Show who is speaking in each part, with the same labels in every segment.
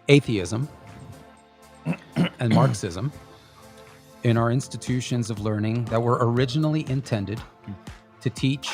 Speaker 1: atheism and Marxism in our institutions of learning that were originally intended to teach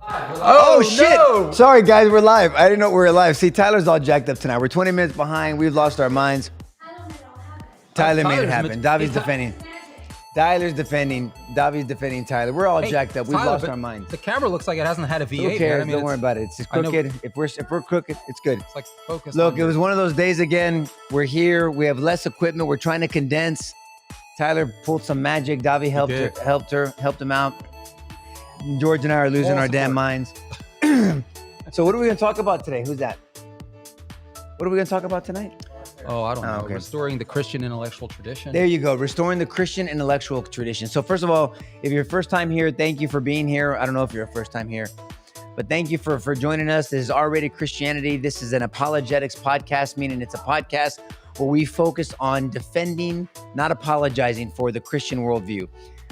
Speaker 2: Oh shit! No. Sorry guys, we're live. I didn't know we were live. See, Tyler's all jacked up tonight. We're 20 minutes behind. We've lost our minds. Tyler made it happen. Davi's defending. Tyler's defending. Davi's defending Tyler. We're all jacked up. We've lost our minds.
Speaker 1: The camera looks like it hasn't had a V8.
Speaker 2: Who cares? Don't worry about it. It's just crooked. If we're crooked, it's good.
Speaker 1: It's like focus.
Speaker 2: Look, it was one of those days again. We're here. We have less equipment. We're trying to condense. Tyler pulled some magic. Davi helped him out. George and I are losing our damn minds. So what are we going to talk about today? Who's that? What are we going to talk about tonight?
Speaker 1: Oh, I don't know. Okay. Restoring the Christian intellectual tradition.
Speaker 2: There you go. Restoring the Christian intellectual tradition. So first of all, if you're first time here, thank you for being here. I don't know if you're a first time here, but thank you for joining us. This is R-Rated Christianity. This is an apologetics podcast, meaning it's a podcast where we focus on defending, not apologizing for the Christian worldview.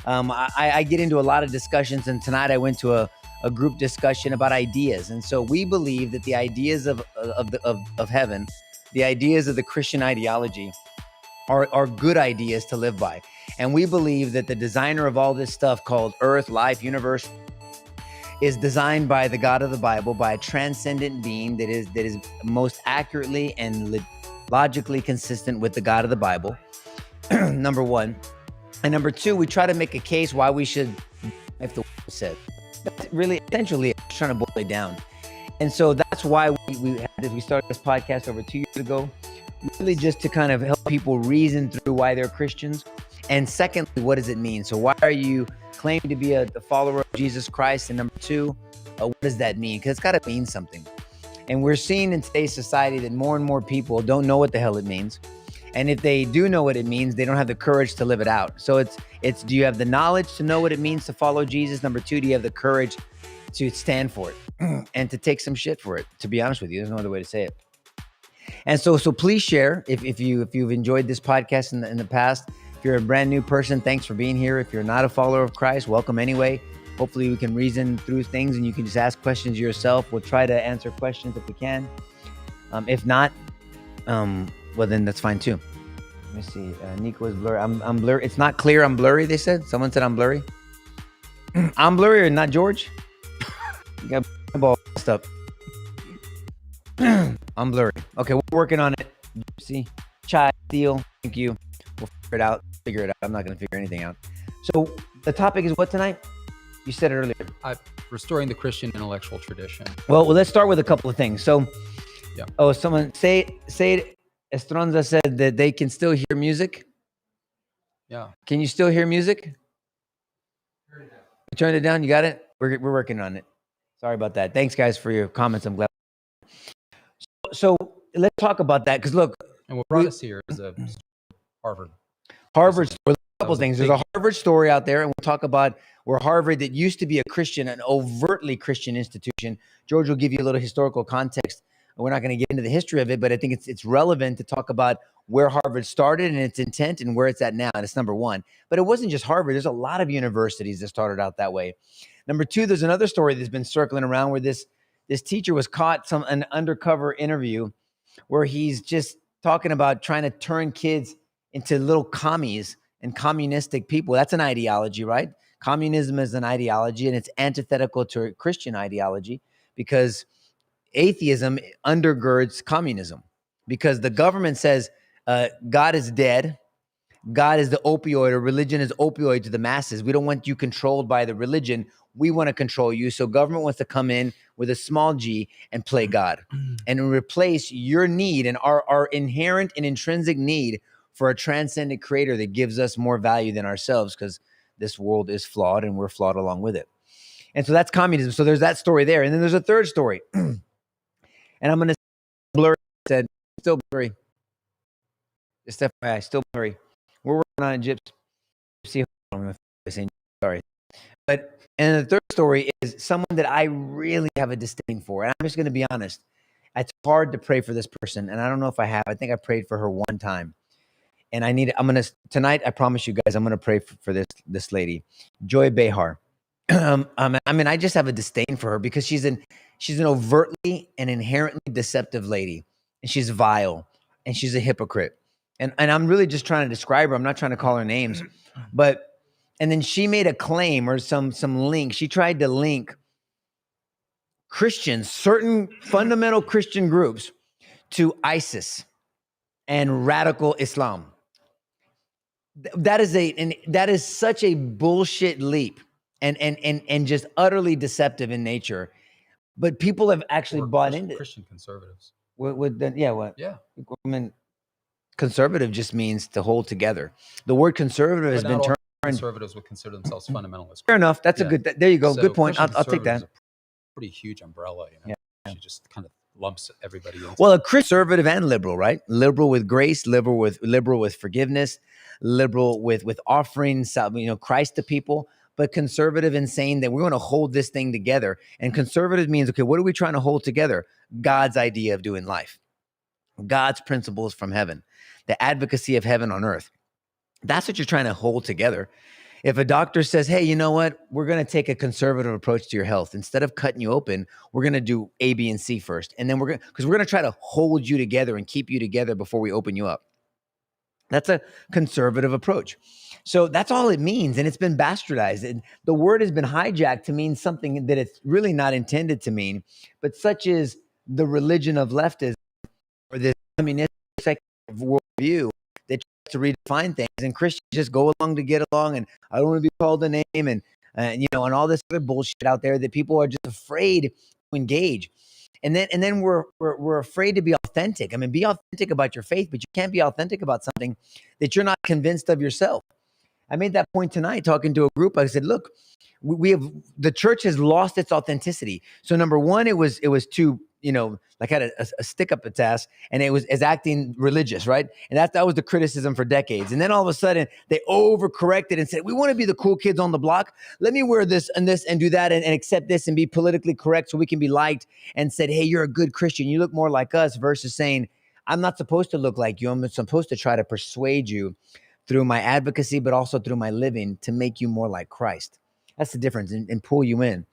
Speaker 2: I get into a lot of discussions, and tonight I went to a group discussion about ideas. And so we believe that the ideas of heaven, the ideas of the Christian ideology are good ideas to live by. And we believe that the designer of all this stuff called earth, life, universe is designed by the God of the Bible, by a transcendent being that is most accurately and logically consistent with the God of the Bible, number one. And number two, we try to make a case why we should, if the word said. That's really, essentially, I'm trying to boil it down. And so that's why we started this podcast over 2 years ago, really just to kind of help people reason through why they're Christians. And secondly, what does it mean? So why are you claiming to be a follower of Jesus Christ? And number two, what does that mean? Because it's got to mean something. And we're seeing in today's society that more and more people don't know what the hell it means. And if they do know what it means, they don't have the courage to live it out. So it's do you have the knowledge to know what it means to follow Jesus? Number two, do you have the courage to stand for it and to take some shit for it? To be honest with you, there's no other way to say it. And so please share if you've enjoyed this podcast in the past. If you're a brand new person, thanks for being here. If you're not a follower of Christ, welcome anyway. Hopefully we can reason through things and you can just ask questions yourself. We'll try to answer questions if we can. If not, well, then that's fine too. Let me see. Nico is blurry. I'm blurry. It's not clear. I'm blurry, they said. Someone said I'm blurry. I'm blurry or not, George? You got ball stuff. I'm blurry. Okay, we're working on it. See? Chai, Steel. Thank you. We'll figure it out. I'm not going to figure anything out. So the topic is what tonight? You said it earlier.
Speaker 1: Restoring the Christian intellectual tradition.
Speaker 2: Well, let's start with a couple of things. So,
Speaker 1: yeah.
Speaker 2: Oh, someone say Estronza said that they can still hear music.
Speaker 1: Yeah.
Speaker 2: Can you still hear music? Turn it down. You got it? We're working on it. Sorry about that. Thanks, guys, for your comments. I'm glad. So let's talk about that because look.
Speaker 1: And what brought us here is a Harvard.
Speaker 2: Story. A couple things. There's a Harvard story out there, and we'll talk about where Harvard, that used to be a Christian, an overtly Christian institution. George will give you a little historical context. We're not going to get into the history of it, but I think it's relevant to talk about where Harvard started and its intent and where it's at now. And it's number one. But it wasn't just Harvard. There's a lot of universities that started out that way. Number two, there's another story that's been circling around where this teacher was caught an undercover interview where he's just talking about trying to turn kids into little commies and communistic people. That's an ideology, right? Communism is an ideology, and it's antithetical to Christian ideology because atheism undergirds communism, because the government says God is dead. God is the opioid, or religion is opioid to the masses. We don't want you controlled by the religion. We want to control you. So government wants to come in with a small g and play God and replace your need and our inherent and intrinsic need for a transcendent creator that gives us more value than ourselves, because this world is flawed and we're flawed along with it. And so that's communism. So there's that story there. And then there's a third story. And I'm going to blur. Said still blurry. Just FYI, still blurry. We're working on it, Gypsy. Sorry. But and the third story is someone that I really have a disdain for. And I'm just going to be honest. It's hard to pray for this person. And I don't know if I have. I think I prayed for her one time. And tonight, I promise you guys, I'm going to pray for this lady, Joy Behar. I just have a disdain for her because she's an overtly and inherently deceptive lady, and she's vile, and she's a hypocrite. And I'm really just trying to describe her. I'm not trying to call her names, and then she made a claim or some link. She tried to link Christians, certain fundamental Christian groups, to ISIS and radical Islam. That is such a bullshit leap and just utterly deceptive in nature. But people have actually bought into
Speaker 1: Christian conservatives.
Speaker 2: What?
Speaker 1: Yeah.
Speaker 2: I mean, conservative just means to hold together. The word conservative has been turned.
Speaker 1: Conservatives would consider themselves fundamentalists.
Speaker 2: Fair enough. That's a good. There you go.
Speaker 1: So
Speaker 2: good point.
Speaker 1: Christian
Speaker 2: I'll take that.
Speaker 1: conservative is a pretty huge umbrella. You know, she just kind of lumps everybody in.
Speaker 2: Well, a conservative and liberal, right? Liberal with grace, liberal with forgiveness, liberal with offering, Christ to people. But conservative in saying that we're going to hold this thing together. And conservative means, okay, what are we trying to hold together? God's idea of doing life, God's principles from heaven, the advocacy of heaven on earth. That's what you're trying to hold together. If a doctor says, hey, you know what? We're going to take a conservative approach to your health. Instead of cutting you open, we're going to do A, B, and C first. And then we're going to try to hold you together and keep you together before we open you up. That's a conservative approach. So that's all it means. And it's been bastardized. And the word has been hijacked to mean something that it's really not intended to mean. But such is the religion of leftism, or this communistic worldview that tries to redefine things. And Christians just go along to get along. And I don't want to be called a name and all this other bullshit out there that people are just afraid to engage. And then we're afraid to be authentic. I mean, be authentic about your faith, but you can't be authentic about something that you're not convinced of yourself. I made that point tonight talking to a group. I said, look, the church has lost its authenticity. So number one, it was too, had a stick up its ass, and it was acting religious, right? And that was the criticism for decades. And then all of a sudden they overcorrected and said, we want to be the cool kids on the block. Let me wear this and do that and accept this and be politically correct so we can be liked, and said, hey, you're a good Christian. You look more like us, versus saying, I'm not supposed to look like you. I'm supposed to try to persuade you through my advocacy, but also through my living to make you more like Christ. That's the difference, and pull you in.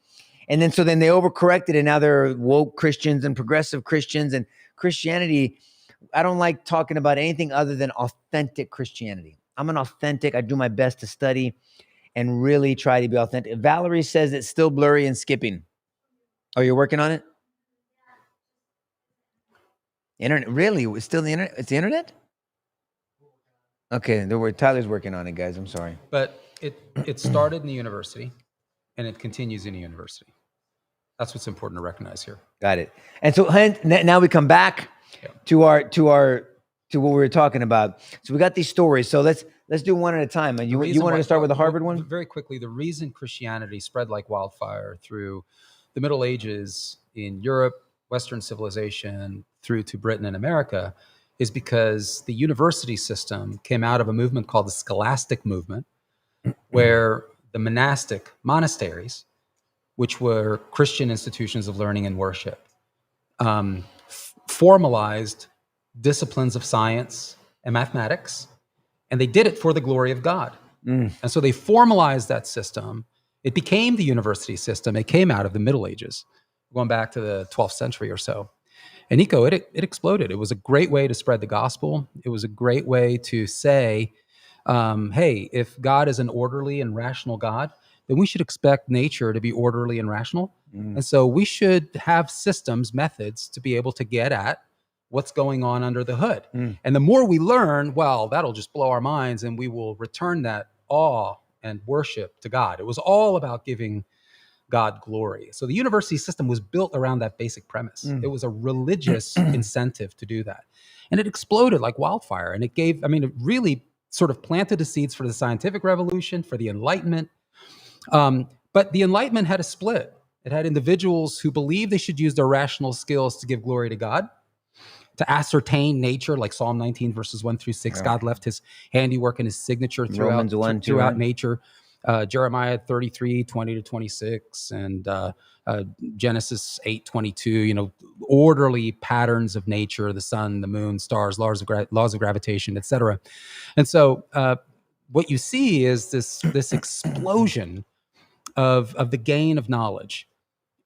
Speaker 2: And then they overcorrected, and now they're woke Christians and progressive Christians. And Christianity, I don't like talking about anything other than authentic Christianity. I'm an authentic. I do my best to study and really try to be authentic. Valerie says it's still blurry and skipping. Oh, you're working on it? Internet? Really? It's still the internet? It's the internet? Okay, Tyler's working on it, guys. I'm sorry.
Speaker 1: But it started in the university, and it continues in the university. That's what's important to recognize here.
Speaker 2: Got it. And so now we come back to what we were talking about. So we got these stories. So let's do one at a time. And you wanted to start with the Harvard one?
Speaker 1: Very quickly, the reason Christianity spread like wildfire through the Middle Ages in Europe, Western civilization, through to Britain and America, is because the university system came out of a movement called the Scholastic movement, where the monasteries, which were Christian institutions of learning and worship, formalized disciplines of science and mathematics, and they did it for the glory of God. And so they formalized that system. It became the university system. It came out of the Middle Ages, going back to the 12th century or so. And Nico, it exploded. It was a great way to spread the gospel. It was a great way to say, hey, if God is an orderly and rational God, then we should expect nature to be orderly and rational. And so we should have systems, methods to be able to get at what's going on under the hood. And the more we learn, well, that'll just blow our minds, and we will return that awe and worship to God. It was all about giving God glory. So the university system was built around that basic premise. It was a religious incentive to do that. And it exploded like wildfire. And it really sort of planted the seeds for the scientific revolution, for the Enlightenment. But the Enlightenment had a split. It had individuals who believed they should use their rational skills to give glory to God, to ascertain nature, like Psalm 19, verses 1 through 6. God left his handiwork and his signature throughout nature. Jeremiah 33, 20 to 26, and Genesis 8, 22, orderly patterns of nature, the sun, the moon, stars, laws of gravitation, etc. And so what you see is this explosion of the gain of knowledge.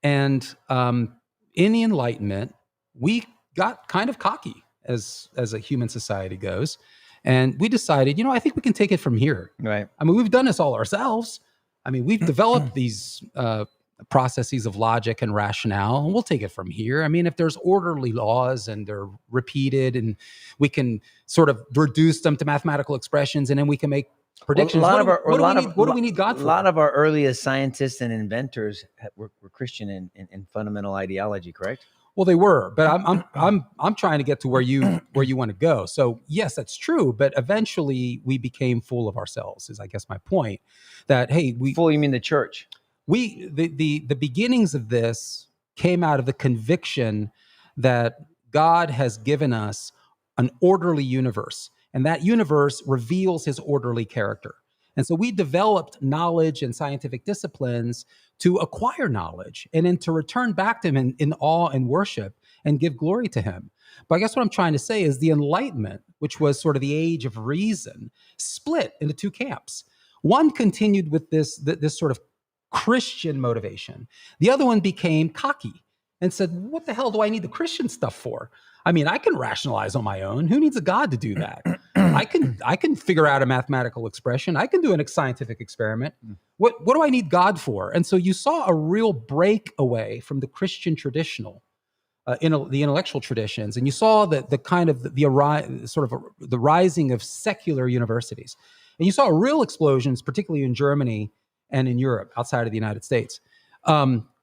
Speaker 1: And in the Enlightenment, we got kind of cocky as a human society goes. And we decided, I think we can take it from here.
Speaker 2: Right.
Speaker 1: I mean, we've done this all ourselves. I mean, we've developed these processes of logic and rationale, and we'll take it from here. I mean, if there's orderly laws and they're repeated, and we can sort of reduce them to mathematical expressions, and then we can make predictions.
Speaker 2: Well,
Speaker 1: What do we need God for?
Speaker 2: A lot of our earliest scientists and inventors were Christian in fundamental ideology, correct?
Speaker 1: Well, they were, but I'm trying to get to where you want to go. So yes, that's true. But eventually, we became full of ourselves. Is I guess my point. That hey,
Speaker 2: Full, you mean the church?
Speaker 1: The beginnings of this came out of the conviction that God has given us an orderly universe, and that universe reveals his orderly character. And so we developed knowledge and scientific disciplines to acquire knowledge and then to return back to him in awe and worship and give glory to him. But I guess what I'm trying to say is the Enlightenment, which was sort of the age of reason, split into two camps. One continued with this sort of Christian motivation. The other one became cocky and said, what the hell do I need the Christian stuff for? I mean, I can rationalize on my own. Who needs a God to do that? I can figure out a mathematical expression. I can do a scientific experiment. What do I need God for? And so you saw a real breakaway from the Christian traditional, the intellectual traditions, and you saw the kind of the rising of secular universities, and you saw real explosions, particularly in Germany and in Europe, outside of the United States.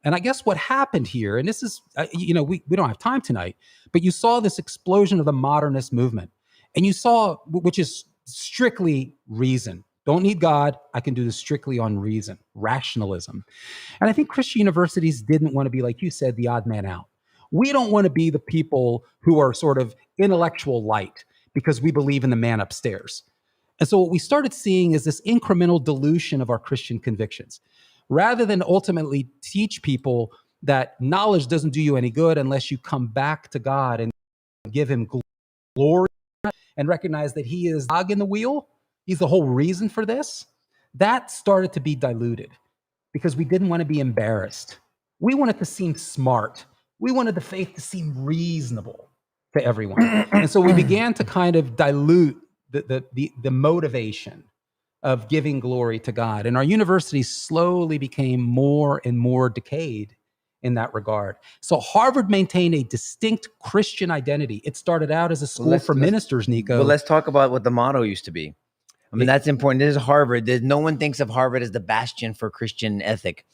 Speaker 1: And I guess what happened here, and this is, we don't have time tonight, but you saw this explosion of the modernist movement. And you saw, which is strictly reason. Don't need God. I can do this strictly on reason, rationalism. And I think Christian universities didn't want to be, like you said, the odd man out. We don't want to be the people who are sort of intellectual light because we believe in the man upstairs. And so what we started seeing is this incremental dilution of our Christian convictions. Rather than ultimately teach people that knowledge doesn't do you any good unless you come back to God and give him glory and recognize that he is the cog in the wheel, he's the whole reason for this, that started to be diluted because we didn't want to be embarrassed. We wanted to seem smart. We wanted the faith to seem reasonable to everyone. And so we began to kind of dilute the motivation of giving glory to God. And our universities slowly became more and more decayed in that regard. So Harvard maintained a distinct Christian identity. It started out as a school for ministers, Nico.
Speaker 2: But let's talk about what the motto used to be. I mean, that's important. This is Harvard. No one thinks of Harvard as the bastion for Christian ethic.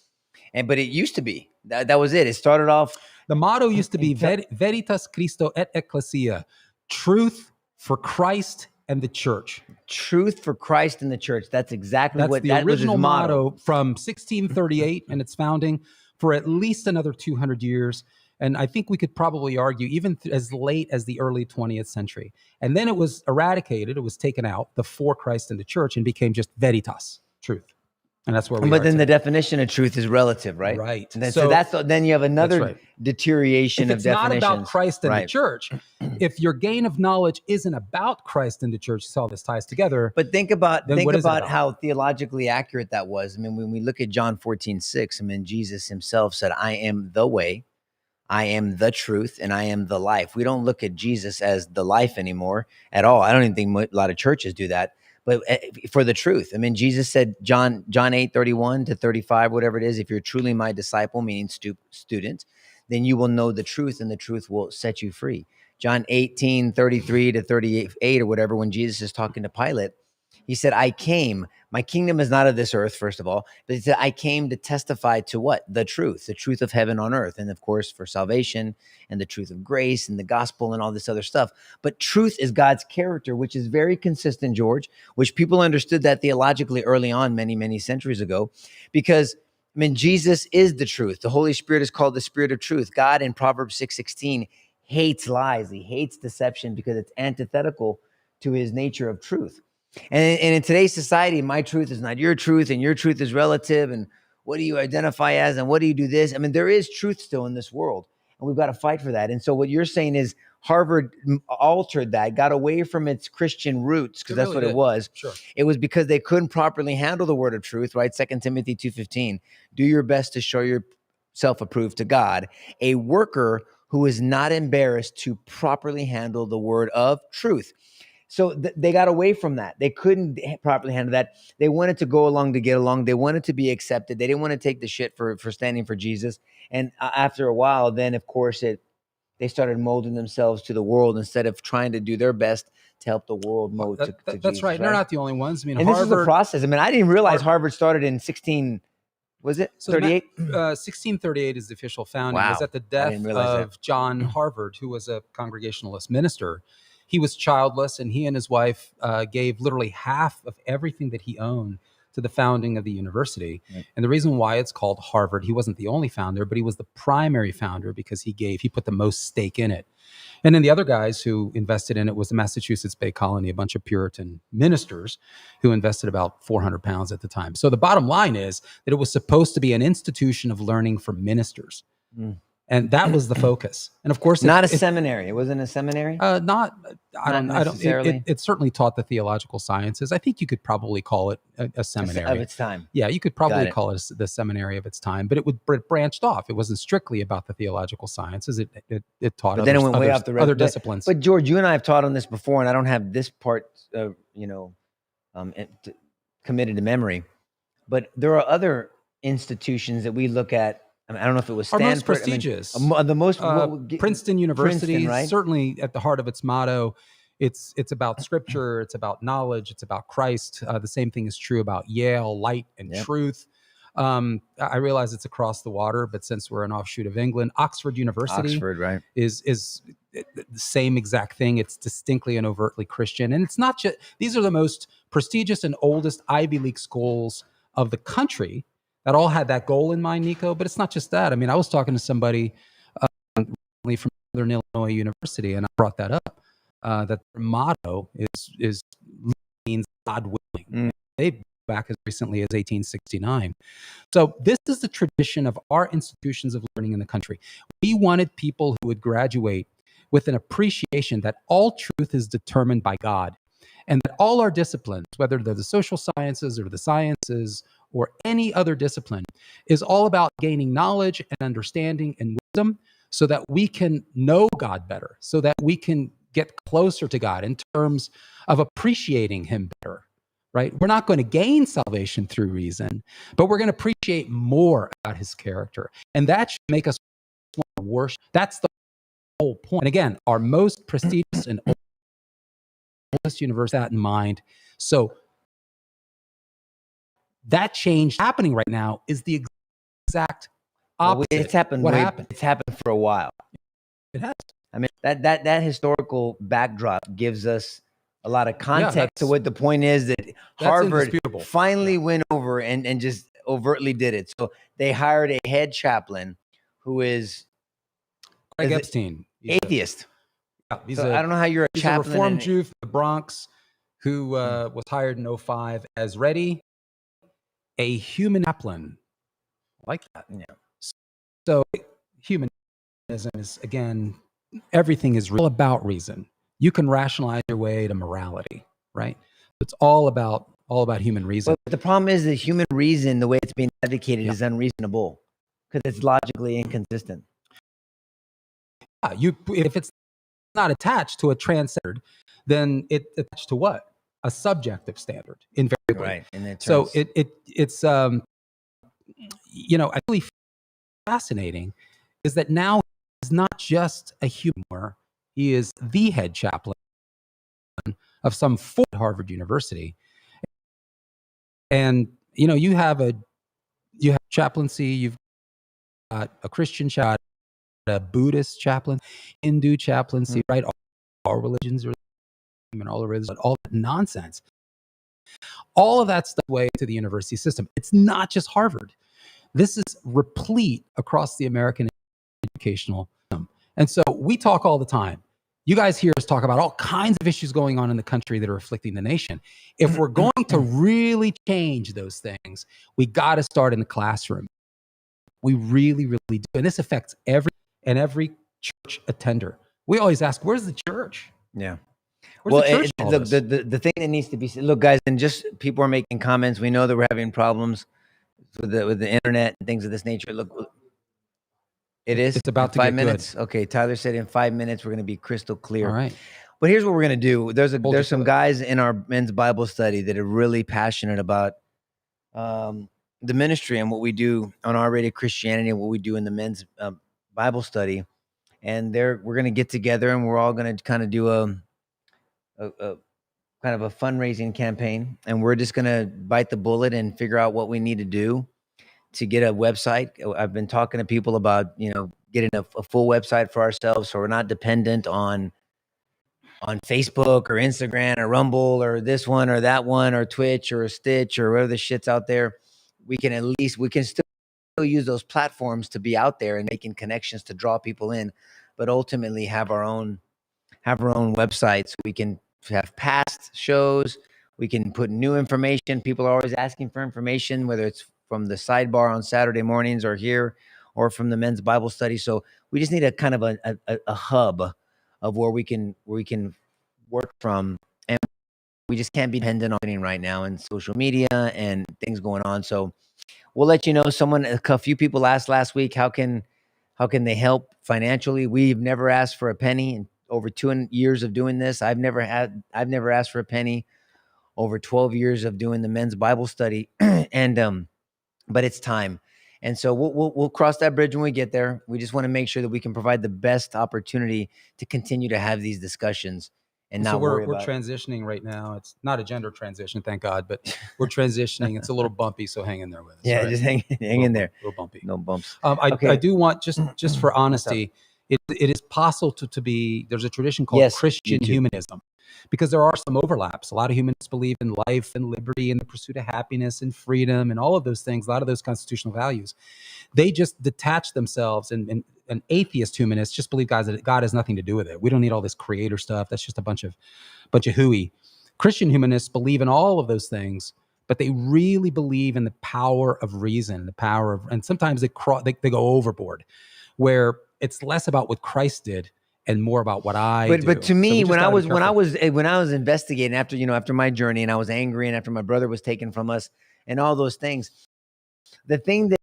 Speaker 2: But it used to be. That was it. It started off.
Speaker 1: The motto used to be Veritas Christo et Ecclesia, truth for Christ and the church.
Speaker 2: Truth for Christ and the church. That's exactly what
Speaker 1: the original motto from 1638 and its founding for at least another 200 years. And I think we could probably argue even as late as the early 20th century. And then it was eradicated. It was taken out, the for Christ and the church, and became just veritas, truth. And that's where we are.
Speaker 2: But then the definition of truth is relative, right?
Speaker 1: Right.
Speaker 2: And then, then you have another deterioration of definitions.
Speaker 1: If it's not about Christ and the church, if your gain of knowledge isn't about Christ and the church, so all this ties together.
Speaker 2: But think about how theologically accurate that was. I mean, when we look at John 14:6, I mean, Jesus himself said, I am the way, I am the truth, and I am the life. We don't look at Jesus as the life anymore at all. I don't even think a lot of churches do that. But for the truth, I mean, Jesus said, John 8:31 to 35, whatever it is, if you're truly my disciple, meaning student, then you will know the truth and the truth will set you free. John 18:33 to 38 or whatever, when Jesus is talking to Pilate, he said, my kingdom is not of this earth, first of all, but he said, I came to testify to what? The truth of heaven on earth. And of course, for salvation and the truth of grace and the gospel and all this other stuff. But truth is God's character, which is very consistent, George, which people understood that theologically early on, many, many centuries ago, because I mean, Jesus is the truth. The Holy Spirit is called the Spirit of truth. God in Proverbs 6:16 hates lies. He hates deception because it's antithetical to his nature of truth. And in today's society, my truth is not your truth and your truth is relative. And what do you identify as? And what do you do this? I mean, there is truth still in this world and we've got to fight for that. And so what you're saying is Harvard altered that, got away from its Christian roots because that's what it was.
Speaker 1: Sure.
Speaker 2: It was because they couldn't properly handle the word of truth, right? 2 Timothy 2:15, do your best to show yourself approved to God, a worker who is not embarrassed to properly handle the word of truth. So they got away from that. They couldn't properly handle that. They wanted to go along to get along. They wanted to be accepted. They didn't want to take the shit for standing for Jesus. And after a while, then of course they started molding themselves to the world instead of trying to do their best to help the world mold to
Speaker 1: That's
Speaker 2: Jesus,
Speaker 1: right. They're not the only ones. I mean,
Speaker 2: and
Speaker 1: Harvard,
Speaker 2: this is a process. I mean, I didn't realize Harvard started in 16. Was it 38?
Speaker 1: 1638 is the official founding.
Speaker 2: Wow.
Speaker 1: It was at the
Speaker 2: I
Speaker 1: death
Speaker 2: didn't realize
Speaker 1: of John Harvard, who was a Congregationalist minister. He was childless, and he and his wife gave literally half of everything that he owned to the founding of the university. Right. And the reason why it's called Harvard, he wasn't the only founder, but he was the primary founder because he put the most stake in it. And then the other guys who invested in it was the Massachusetts Bay Colony, a bunch of Puritan ministers who invested about 400 pounds at the time. So the bottom line is that it was supposed to be an institution of learning for ministers. And that was the focus. And of course,
Speaker 2: not a seminary. It wasn't a seminary.
Speaker 1: I don't. It certainly taught the theological sciences. I think you could probably call it a seminary
Speaker 2: of its time.
Speaker 1: Yeah, you could probably call it the seminary of its time. But it branched off. It wasn't strictly about the theological sciences. It taught. But then it went way off the other disciplines.
Speaker 2: But George, you and I have taught on this before, and I don't have this part, committed to memory. But there are other institutions that we look at. I mean, I don't know if it was Stanford.
Speaker 1: Our most prestigious.
Speaker 2: The most
Speaker 1: Princeton University,
Speaker 2: Princeton, right?
Speaker 1: Certainly at the heart of its motto. It's about scripture. It's about knowledge. It's about Christ. The same thing is true about Yale, light and truth. I realize it's across the water, but since we're an offshoot of England, Oxford University
Speaker 2: right.
Speaker 1: is the same exact thing. It's distinctly and overtly Christian. And it's not just, these are the most prestigious and oldest Ivy League schools of the country that all had that goal in mind, Nico. But it's not just that. I mean, I was talking to somebody recently from Northern Illinois University, and I brought that up, that their motto is means God willing. They back as recently as 1869. So this is the tradition of our institutions of learning in the country. We wanted people who would graduate with an appreciation that all truth is determined by God, and that all our disciplines, whether they're the social sciences or the sciences or any other discipline, is all about gaining knowledge and understanding and wisdom so that we can know God better, so that we can get closer to God in terms of appreciating him better, right? We're not going to gain salvation through reason, but we're going to appreciate more about his character. And that should make us want to worship. That's the whole point. And again, our most prestigious and oldest university, that in mind. So that change happening right now is the exact opposite.
Speaker 2: It's happened.
Speaker 1: What happened?
Speaker 2: It's happened for a while.
Speaker 1: It has.
Speaker 2: I mean, that historical backdrop gives us a lot of context to what the point is that Harvard finally went over and just overtly did it. So they hired a head chaplain who is
Speaker 1: Greg Epstein,
Speaker 2: atheist.
Speaker 1: I
Speaker 2: don't know how you're a chaplain.
Speaker 1: He's a Reformed Jew from the Bronx who was hired in 2005 as Reddy, a human chaplain. I like that. Yeah. So humanism is, again, everything is all about reason. You can rationalize your way to morality, right? It's all about human reason.
Speaker 2: But the problem is that human reason, the way it's being advocated, is unreasonable because it's logically inconsistent.
Speaker 1: If it's not attached to a transcendent, then it's attached to what? A subjective standard, invariably.
Speaker 2: Right. And
Speaker 1: so it's I really fascinating is that now he's not just a human. He is the head chaplain of some Harvard University. And you have chaplaincy, you've got a Christian chaplain, a Buddhist chaplain, Hindu chaplaincy, right? All religions are and all that nonsense. All of that stuff way to the university system. It's not just Harvard. This is replete across the American educational system. And so we talk all the time. You guys hear us talk about all kinds of issues going on in the country that are afflicting the nation. If we're going to really change those things, we got to start in the classroom. We really, really do. And this affects every church attender. We always ask, where's the church?
Speaker 2: Yeah.
Speaker 1: Where's
Speaker 2: the thing that needs to be said, look, guys, and just people are making comments. We know that we're having problems with the internet and things of this nature. Look, it is.
Speaker 1: It's about to
Speaker 2: 5
Speaker 1: get
Speaker 2: minutes.
Speaker 1: Good.
Speaker 2: Okay, Tyler said in 5 minutes we're going to be crystal clear.
Speaker 1: All right.
Speaker 2: But here's what we're gonna do. There's
Speaker 1: Hold you
Speaker 2: there's
Speaker 1: to
Speaker 2: some
Speaker 1: it.
Speaker 2: guys in our men's Bible study that are really passionate about the ministry and what we do on R-rated Christianity and what we do in the men's Bible study. And we're gonna get together and we're all gonna kind of do a kind of a fundraising campaign, and we're just gonna bite the bullet and figure out what we need to do to get a website. I've been talking to people about getting a full website for ourselves, so we're not dependent on Facebook or Instagram or Rumble or this one or that one or Twitch or Stitch or whatever the shit's out there. We can still use those platforms to be out there and making connections to draw people in, but ultimately have our own website so we can have past shows. We can put new information. People are always asking for information, whether it's from the sidebar on Saturday mornings or here or from the men's Bible study. So we just need a kind of a hub of where we can work from. And we just can't be dependent on right now and social media and things going on. So we'll let you know. A few people asked last week, how can they help financially? We've never asked for a penny in over 2 years of doing this. I've never asked for a penny over 12 years of doing the men's Bible study. And but it's time. And so we'll cross that bridge when we get there. We just want to make sure that we can provide the best opportunity to continue to have these discussions and not worry about.
Speaker 1: We're transitioning right now. It's not a gender transition, thank God, but we're transitioning. It's a little bumpy, so hang in there with us.
Speaker 2: Yeah,
Speaker 1: right?
Speaker 2: just hang in there.
Speaker 1: A little bumpy.
Speaker 2: No bumps.
Speaker 1: I do want just for honesty. It is possible to be. There's a tradition called Christian humanism, because there are some overlaps. A lot of humanists believe in life and liberty and the pursuit of happiness and freedom and all of those things. A lot of those constitutional values. They just detach themselves, and an atheist humanist just believe, guys, that God has nothing to do with it. We don't need all this creator stuff. That's just a bunch of hooey. Christian humanists believe in all of those things, but they really believe in the power of reason, and sometimes they go overboard, where it's less about what Christ did and more about what I do.
Speaker 2: But to me, when I was investigating after my journey, and I was angry, and after my brother was taken from us, and all those things, the thing that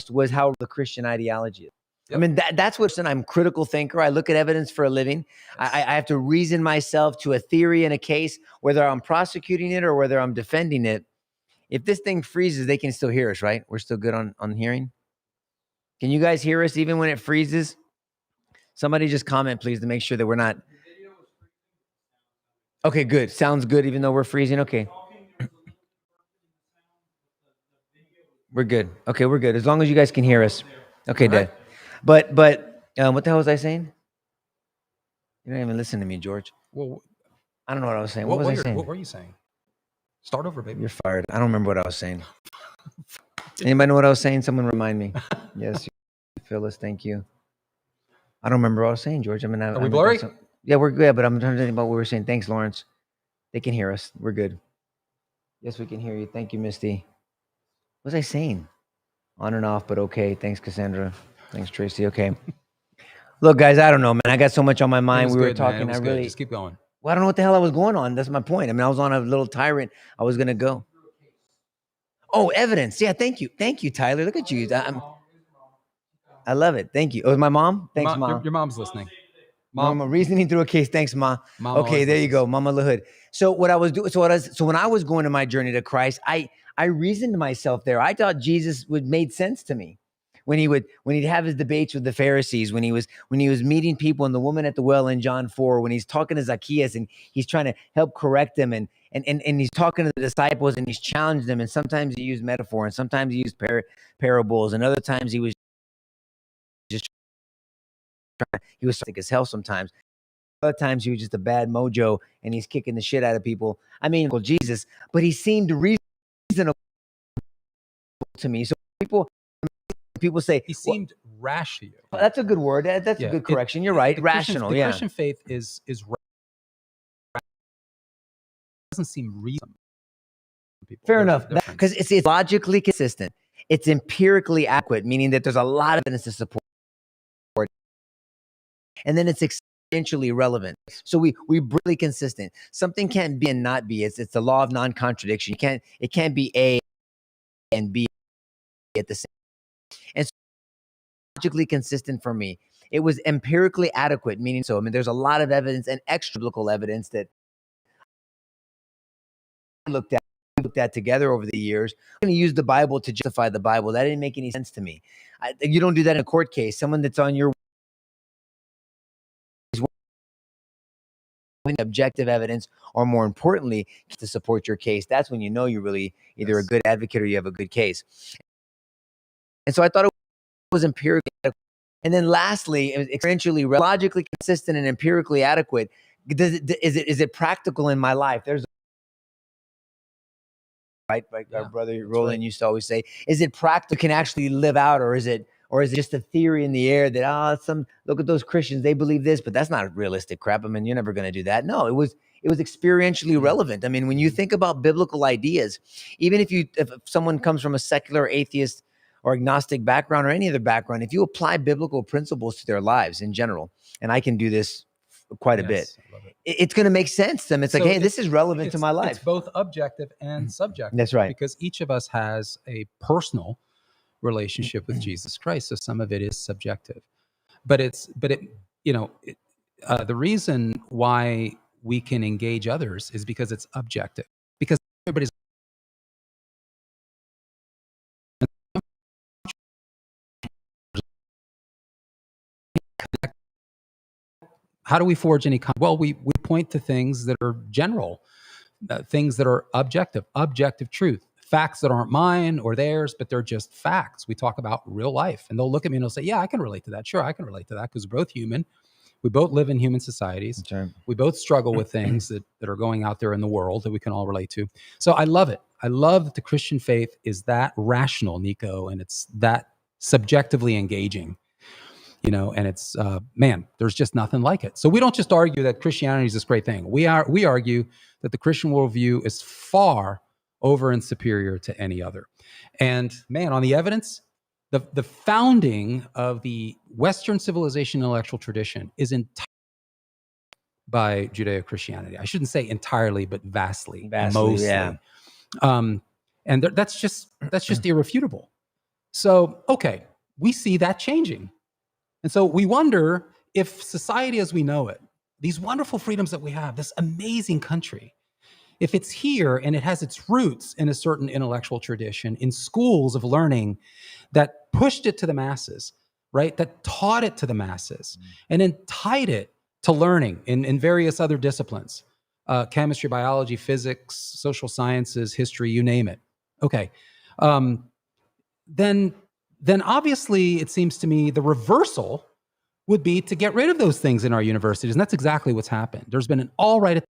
Speaker 2: was how the Christian ideology is. Yep. I mean, that's what's, and I'm a critical thinker. I look at evidence for a living. I have to reason myself to a theory in a case, whether I'm prosecuting it or whether I'm defending it. If this thing freezes, they can still hear us, right? We're still good on hearing. Can you guys hear us even when it freezes? Somebody just comment, please, to make sure that we're not. Okay, good. Sounds good, even though we're freezing. Okay. We're good. Okay, we're good. As long as you guys can hear us. Okay, Dad. Right. But what the hell was I saying? You don't even listen to me, George.
Speaker 1: Well,
Speaker 2: I don't know what I was saying. What was I saying?
Speaker 1: What were you saying? Start over, baby.
Speaker 2: You're fired. I don't remember what I was saying. Anybody know what I was saying? Someone remind me. Yes, Phyllis, thank you. I don't remember what I was saying, George. I mean,
Speaker 1: are we blurry?
Speaker 2: Yeah, we're good, but I'm trying to think about what we were saying. Thanks, Lawrence. They can hear us. We're good. Yes, we can hear you. Thank you, Misty. What was I saying? On and off, but okay. Thanks, Cassandra. Thanks, Tracy. Okay. Look, guys, I don't know, man. I got so much on my mind. We were talking.
Speaker 1: Man, I really just keep going.
Speaker 2: Well, I don't know what the hell I was going on. That's my point. I mean, I was on a little tyrant. I was gonna go. Oh, evidence. Yeah, thank you, Tyler. Look at you. I love it. Thank you. Oh, my mom. Thanks, Mom.
Speaker 1: Your mom's listening.
Speaker 2: Mama reasoning through a case. Thanks, Ma. Okay, there you go, Mama LaHood. So what I was doing. So when I was going to my journey to Christ, I reasoned to myself there. I thought Jesus made sense to me when he'd have his debates with the Pharisees, when he was meeting people, and the woman at the well in John 4, when he's talking to Zacchaeus and he's trying to help correct them, and he's talking to the disciples and he's challenged them, and sometimes he used metaphor, and sometimes he used parables, and other times he was just he was sick as hell sometimes. Other times he was just a bad mojo and he's kicking the shit out of people. I mean, well, Jesus, but he seemed reasonable to me. So people say
Speaker 1: he seemed rash to you.
Speaker 2: Well, that's a good word. That's a good correction. You're right. Rational.
Speaker 1: The Christian faith is doesn't seem reasonable.
Speaker 2: Fair enough, because it's logically consistent. It's empirically adequate, meaning that there's a lot of evidence to support. And then it's experientially relevant. So we're really consistent. Something can't be and not be. It's the law of non-contradiction. It can't be A and B at the same. And so logically consistent for me. It was empirically adequate, meaning so. I mean, there's a lot of evidence and extra biblical evidence that I looked at together over the years. I'm going to use the Bible to justify the Bible. That didn't make any sense to me. You don't do that in a court case. Someone that's on your objective evidence, or more importantly, to support your case. That's when you know you're really either a good advocate or you have a good case. And so I thought it was empirically adequate. And then lastly, experientially, logically consistent and empirically adequate. Is it practical in my life? There's right, like our brother Roland used to always say, is it practical, can actually live out, or is it just a theory in the air that look at those Christians, they believe this, but that's not realistic crap. I mean, you're never going to do that. No, it was experientially relevant. I mean, when you think about biblical ideas, even if someone comes from a secular, atheist, or agnostic background, or any other background, if you apply biblical principles to their lives in general, and I can do this quite a bit, it's going to make sense to them. It's like, hey, this is relevant to my life.
Speaker 1: It's both objective and subjective.
Speaker 2: That's right.
Speaker 1: Because each of us has a personal relationship with Jesus Christ. So some of it is subjective. The reason why we can engage others is because it's objective. Because everybody's how do we forge any well, we point to things that are general, things that are objective truth, facts that aren't mine or theirs, but they're just facts. We talk about real life, and they'll look at me and they'll say, yeah, I can relate to that. Sure, I can relate to that, because we're both human. We both live in human societies.
Speaker 2: Right.
Speaker 1: We both struggle with things that are going out there in the world that we can all relate to. So I love it. I love that the Christian faith is that rational, Nico, and it's that subjectively engaging. And it's, man, there's just nothing like it. So we don't just argue that Christianity is this great thing. We argue that the Christian worldview is far over and superior to any other. And man, on the evidence, the founding of the Western civilization intellectual tradition is entirely by Judeo-Christianity. I shouldn't say entirely, but vastly mostly.
Speaker 2: Yeah.
Speaker 1: And that's just irrefutable. So, okay, we see that changing. And so we wonder if society as we know it, these wonderful freedoms that we have, this amazing country, if it's here and it has its roots in a certain intellectual tradition, in schools of learning that pushed it to the masses, right? That taught it to the masses, and then tied it to learning in various other disciplines, chemistry, biology, physics, social sciences, history, you name it. Okay. Then obviously it seems to me the reversal would be to get rid of those things in our universities. And that's exactly what's happened. There's been an all-right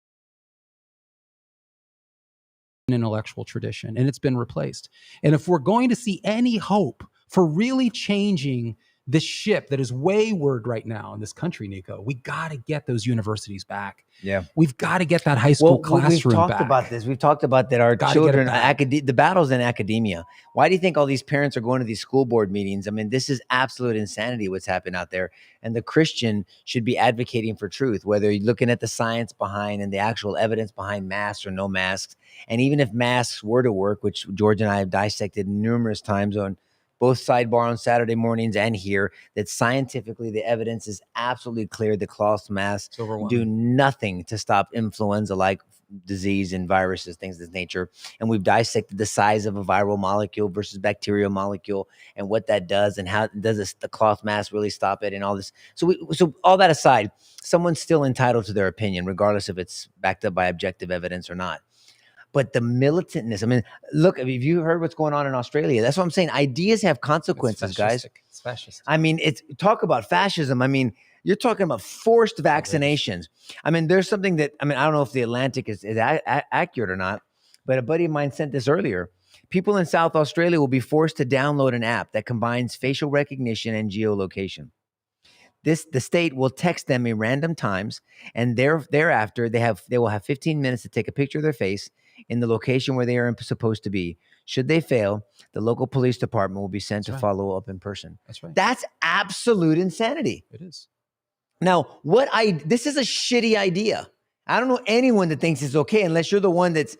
Speaker 1: intellectual tradition, and it's been replaced. And if we're going to see any hope for really changing this ship that is wayward right now in this country, Nico, we got to get those universities back.
Speaker 2: Yeah.
Speaker 1: We've got to get that high school classroom back.
Speaker 2: We've talked about this. We've talked about that our children, the battles in academia. Why do you think all these parents are going to these school board meetings? I mean, this is absolute insanity what's happened out there. And the Christian should be advocating for truth, whether you're looking at the science behind and the actual evidence behind masks or no masks. And even if masks were to work, which George and I have dissected numerous times on both sidebar on Saturday mornings and here, that scientifically the evidence is absolutely clear the cloth masks do nothing to stop influenza-like disease and viruses, things of this nature. And we've dissected the size of a viral molecule versus bacterial molecule and what that does, and how does the cloth mask really stop it, and all this. So all that aside, someone's still entitled to their opinion, regardless if it's backed up by objective evidence or not. But the militantness, I mean, look, have you heard what's going on in Australia? That's what I'm saying. Ideas have consequences, guys.
Speaker 1: It's fascist.
Speaker 2: I mean, talk about fascism. I mean, you're talking about forced vaccinations. I mean, there's something that, I don't know if the Atlantic is accurate or not, but a buddy of mine sent this earlier. People in South Australia will be forced to download an app that combines facial recognition and geolocation. The state will text them in random times, and thereafter they will have 15 minutes to take a picture of their face in the location where they are supposed to be. Should they fail, the local police department will be sent to follow up in person.
Speaker 1: That's right.
Speaker 2: That's absolute insanity.
Speaker 1: It is.
Speaker 2: Now, this is a shitty idea. I don't know anyone that thinks it's okay unless you're the one that's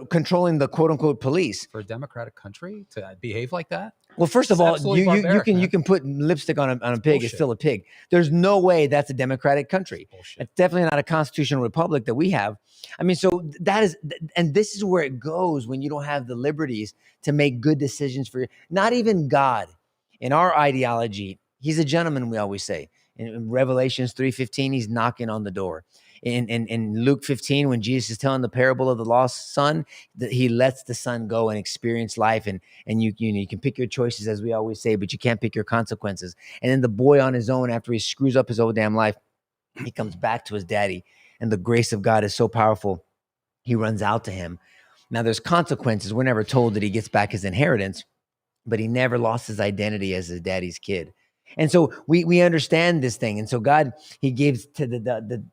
Speaker 2: controlling the quote unquote police.
Speaker 1: For a democratic country to behave like that?
Speaker 2: Well, first of all,
Speaker 1: absolutely
Speaker 2: you
Speaker 1: barbaric,
Speaker 2: can
Speaker 1: man.
Speaker 2: you can put lipstick on a pig. It's
Speaker 1: bullshit.
Speaker 2: still a pig. There's no way that's a democratic country.
Speaker 1: Bullshit.
Speaker 2: It's definitely not a constitutional republic that we have. I mean, so that is, and this is where it goes when you don't have the liberties to make good decisions for you. Not even God. In our ideology, he's a gentleman, we always say. In Revelations 3:15, he's knocking on the door. In Luke 15, when Jesus is telling the parable of the lost son, that he lets the son go and experience life, and you can pick your choices, as we always say, but you can't pick your consequences. And then the boy on his own, after he screws up his whole damn life, he comes back to his daddy, and the grace of God is so powerful, he runs out to him. Now there's consequences. We're never told that he gets back his inheritance, but he never lost his identity as his daddy's kid. And so we understand this thing. And so God, he gives to the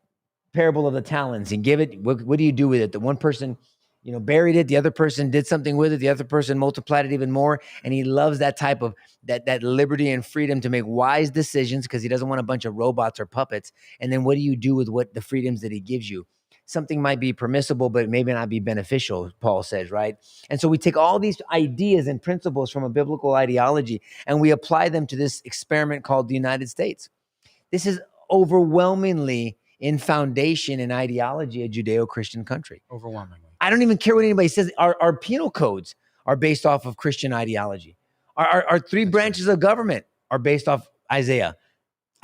Speaker 2: parable of the talents and give it. What do you do with it? The one person, buried it. The other person did something with it. The other person multiplied it even more. And he loves that type of that liberty and freedom to make wise decisions, because he doesn't want a bunch of robots or puppets. And then what do you do with what the freedoms that he gives you? Something might be permissible, but maybe not be beneficial, Paul says, right? And so we take all these ideas and principles from a biblical ideology and we apply them to this experiment called the United States. This is overwhelmingly in foundation and ideology a Judeo-Christian country.
Speaker 1: Overwhelmingly.
Speaker 2: I don't even care what anybody says. Our penal codes are based off of Christian ideology. Our three branches of government are based off Isaiah.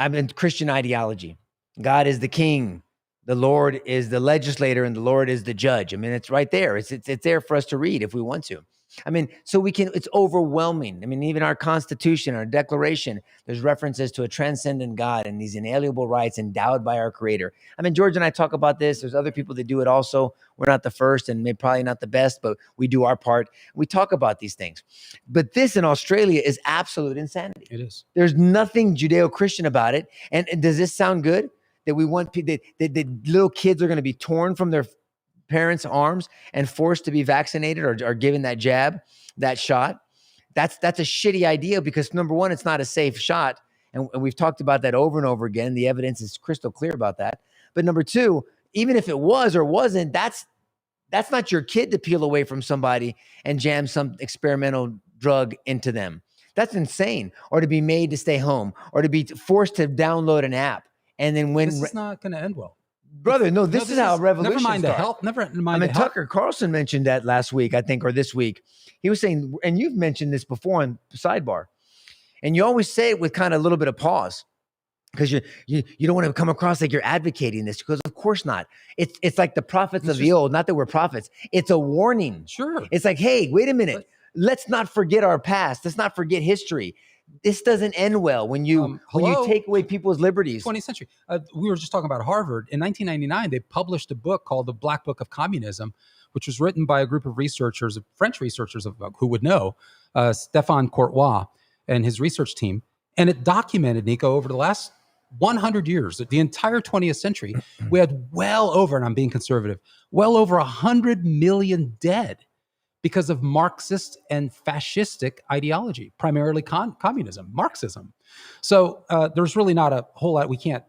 Speaker 2: I'm in Christian ideology. God is the king. The Lord is the legislator and the Lord is the judge. I mean, it's right there. It's there for us to read if we want to. I mean, so it's overwhelming. I mean, even our Constitution, our Declaration, there's references to a transcendent God and these inalienable rights endowed by our Creator. I mean, George and I talk about this. There's other people that do it also. We're not the first and maybe probably not the best, but we do our part. We talk about these things. But this in Australia is absolute insanity.
Speaker 1: It is.
Speaker 2: There's nothing Judeo-Christian about it. And does this sound good? That we want that little kids are going to be torn from their parents' arms and forced to be vaccinated or given that jab, that shot. That's a shitty idea, because number one, it's not a safe shot. And we've talked about that over and over again. The evidence is crystal clear about that. But number two, even if it was or wasn't, that's not your kid to peel away from somebody and jam some experimental drug into them. That's insane. Or to be made to stay home, or to be forced to download an app. And then when
Speaker 1: this is not going to end well,
Speaker 2: brother. No, this is how revolution
Speaker 1: Never mind
Speaker 2: starts.
Speaker 1: the health. Never mind.
Speaker 2: Tucker Carlson mentioned that last week, I think, or this week. He was saying, and you've mentioned this before on Sidebar, and you always say it with kind of a little bit of pause, because you don't want to come across like you're advocating this, because of course not. It's like the prophets of the old. Not that we're prophets. It's a warning.
Speaker 1: Sure.
Speaker 2: It's like, hey, wait a minute. Let's not forget our past. Let's not forget history. This doesn't end well when you take away people's liberties.
Speaker 1: 20th century. We were just talking about Harvard. In 1999, they published a book called The Black Book of Communism, which was written by a group of researchers, French researchers who would know, Stéphane Courtois and his research team. And it documented, Nico, over the last 100 years, the entire 20th century, we had well over, and I'm being conservative, well over 100 million dead because of Marxist and fascistic ideology, primarily communism, Marxism. So there's really not a whole lot. We can't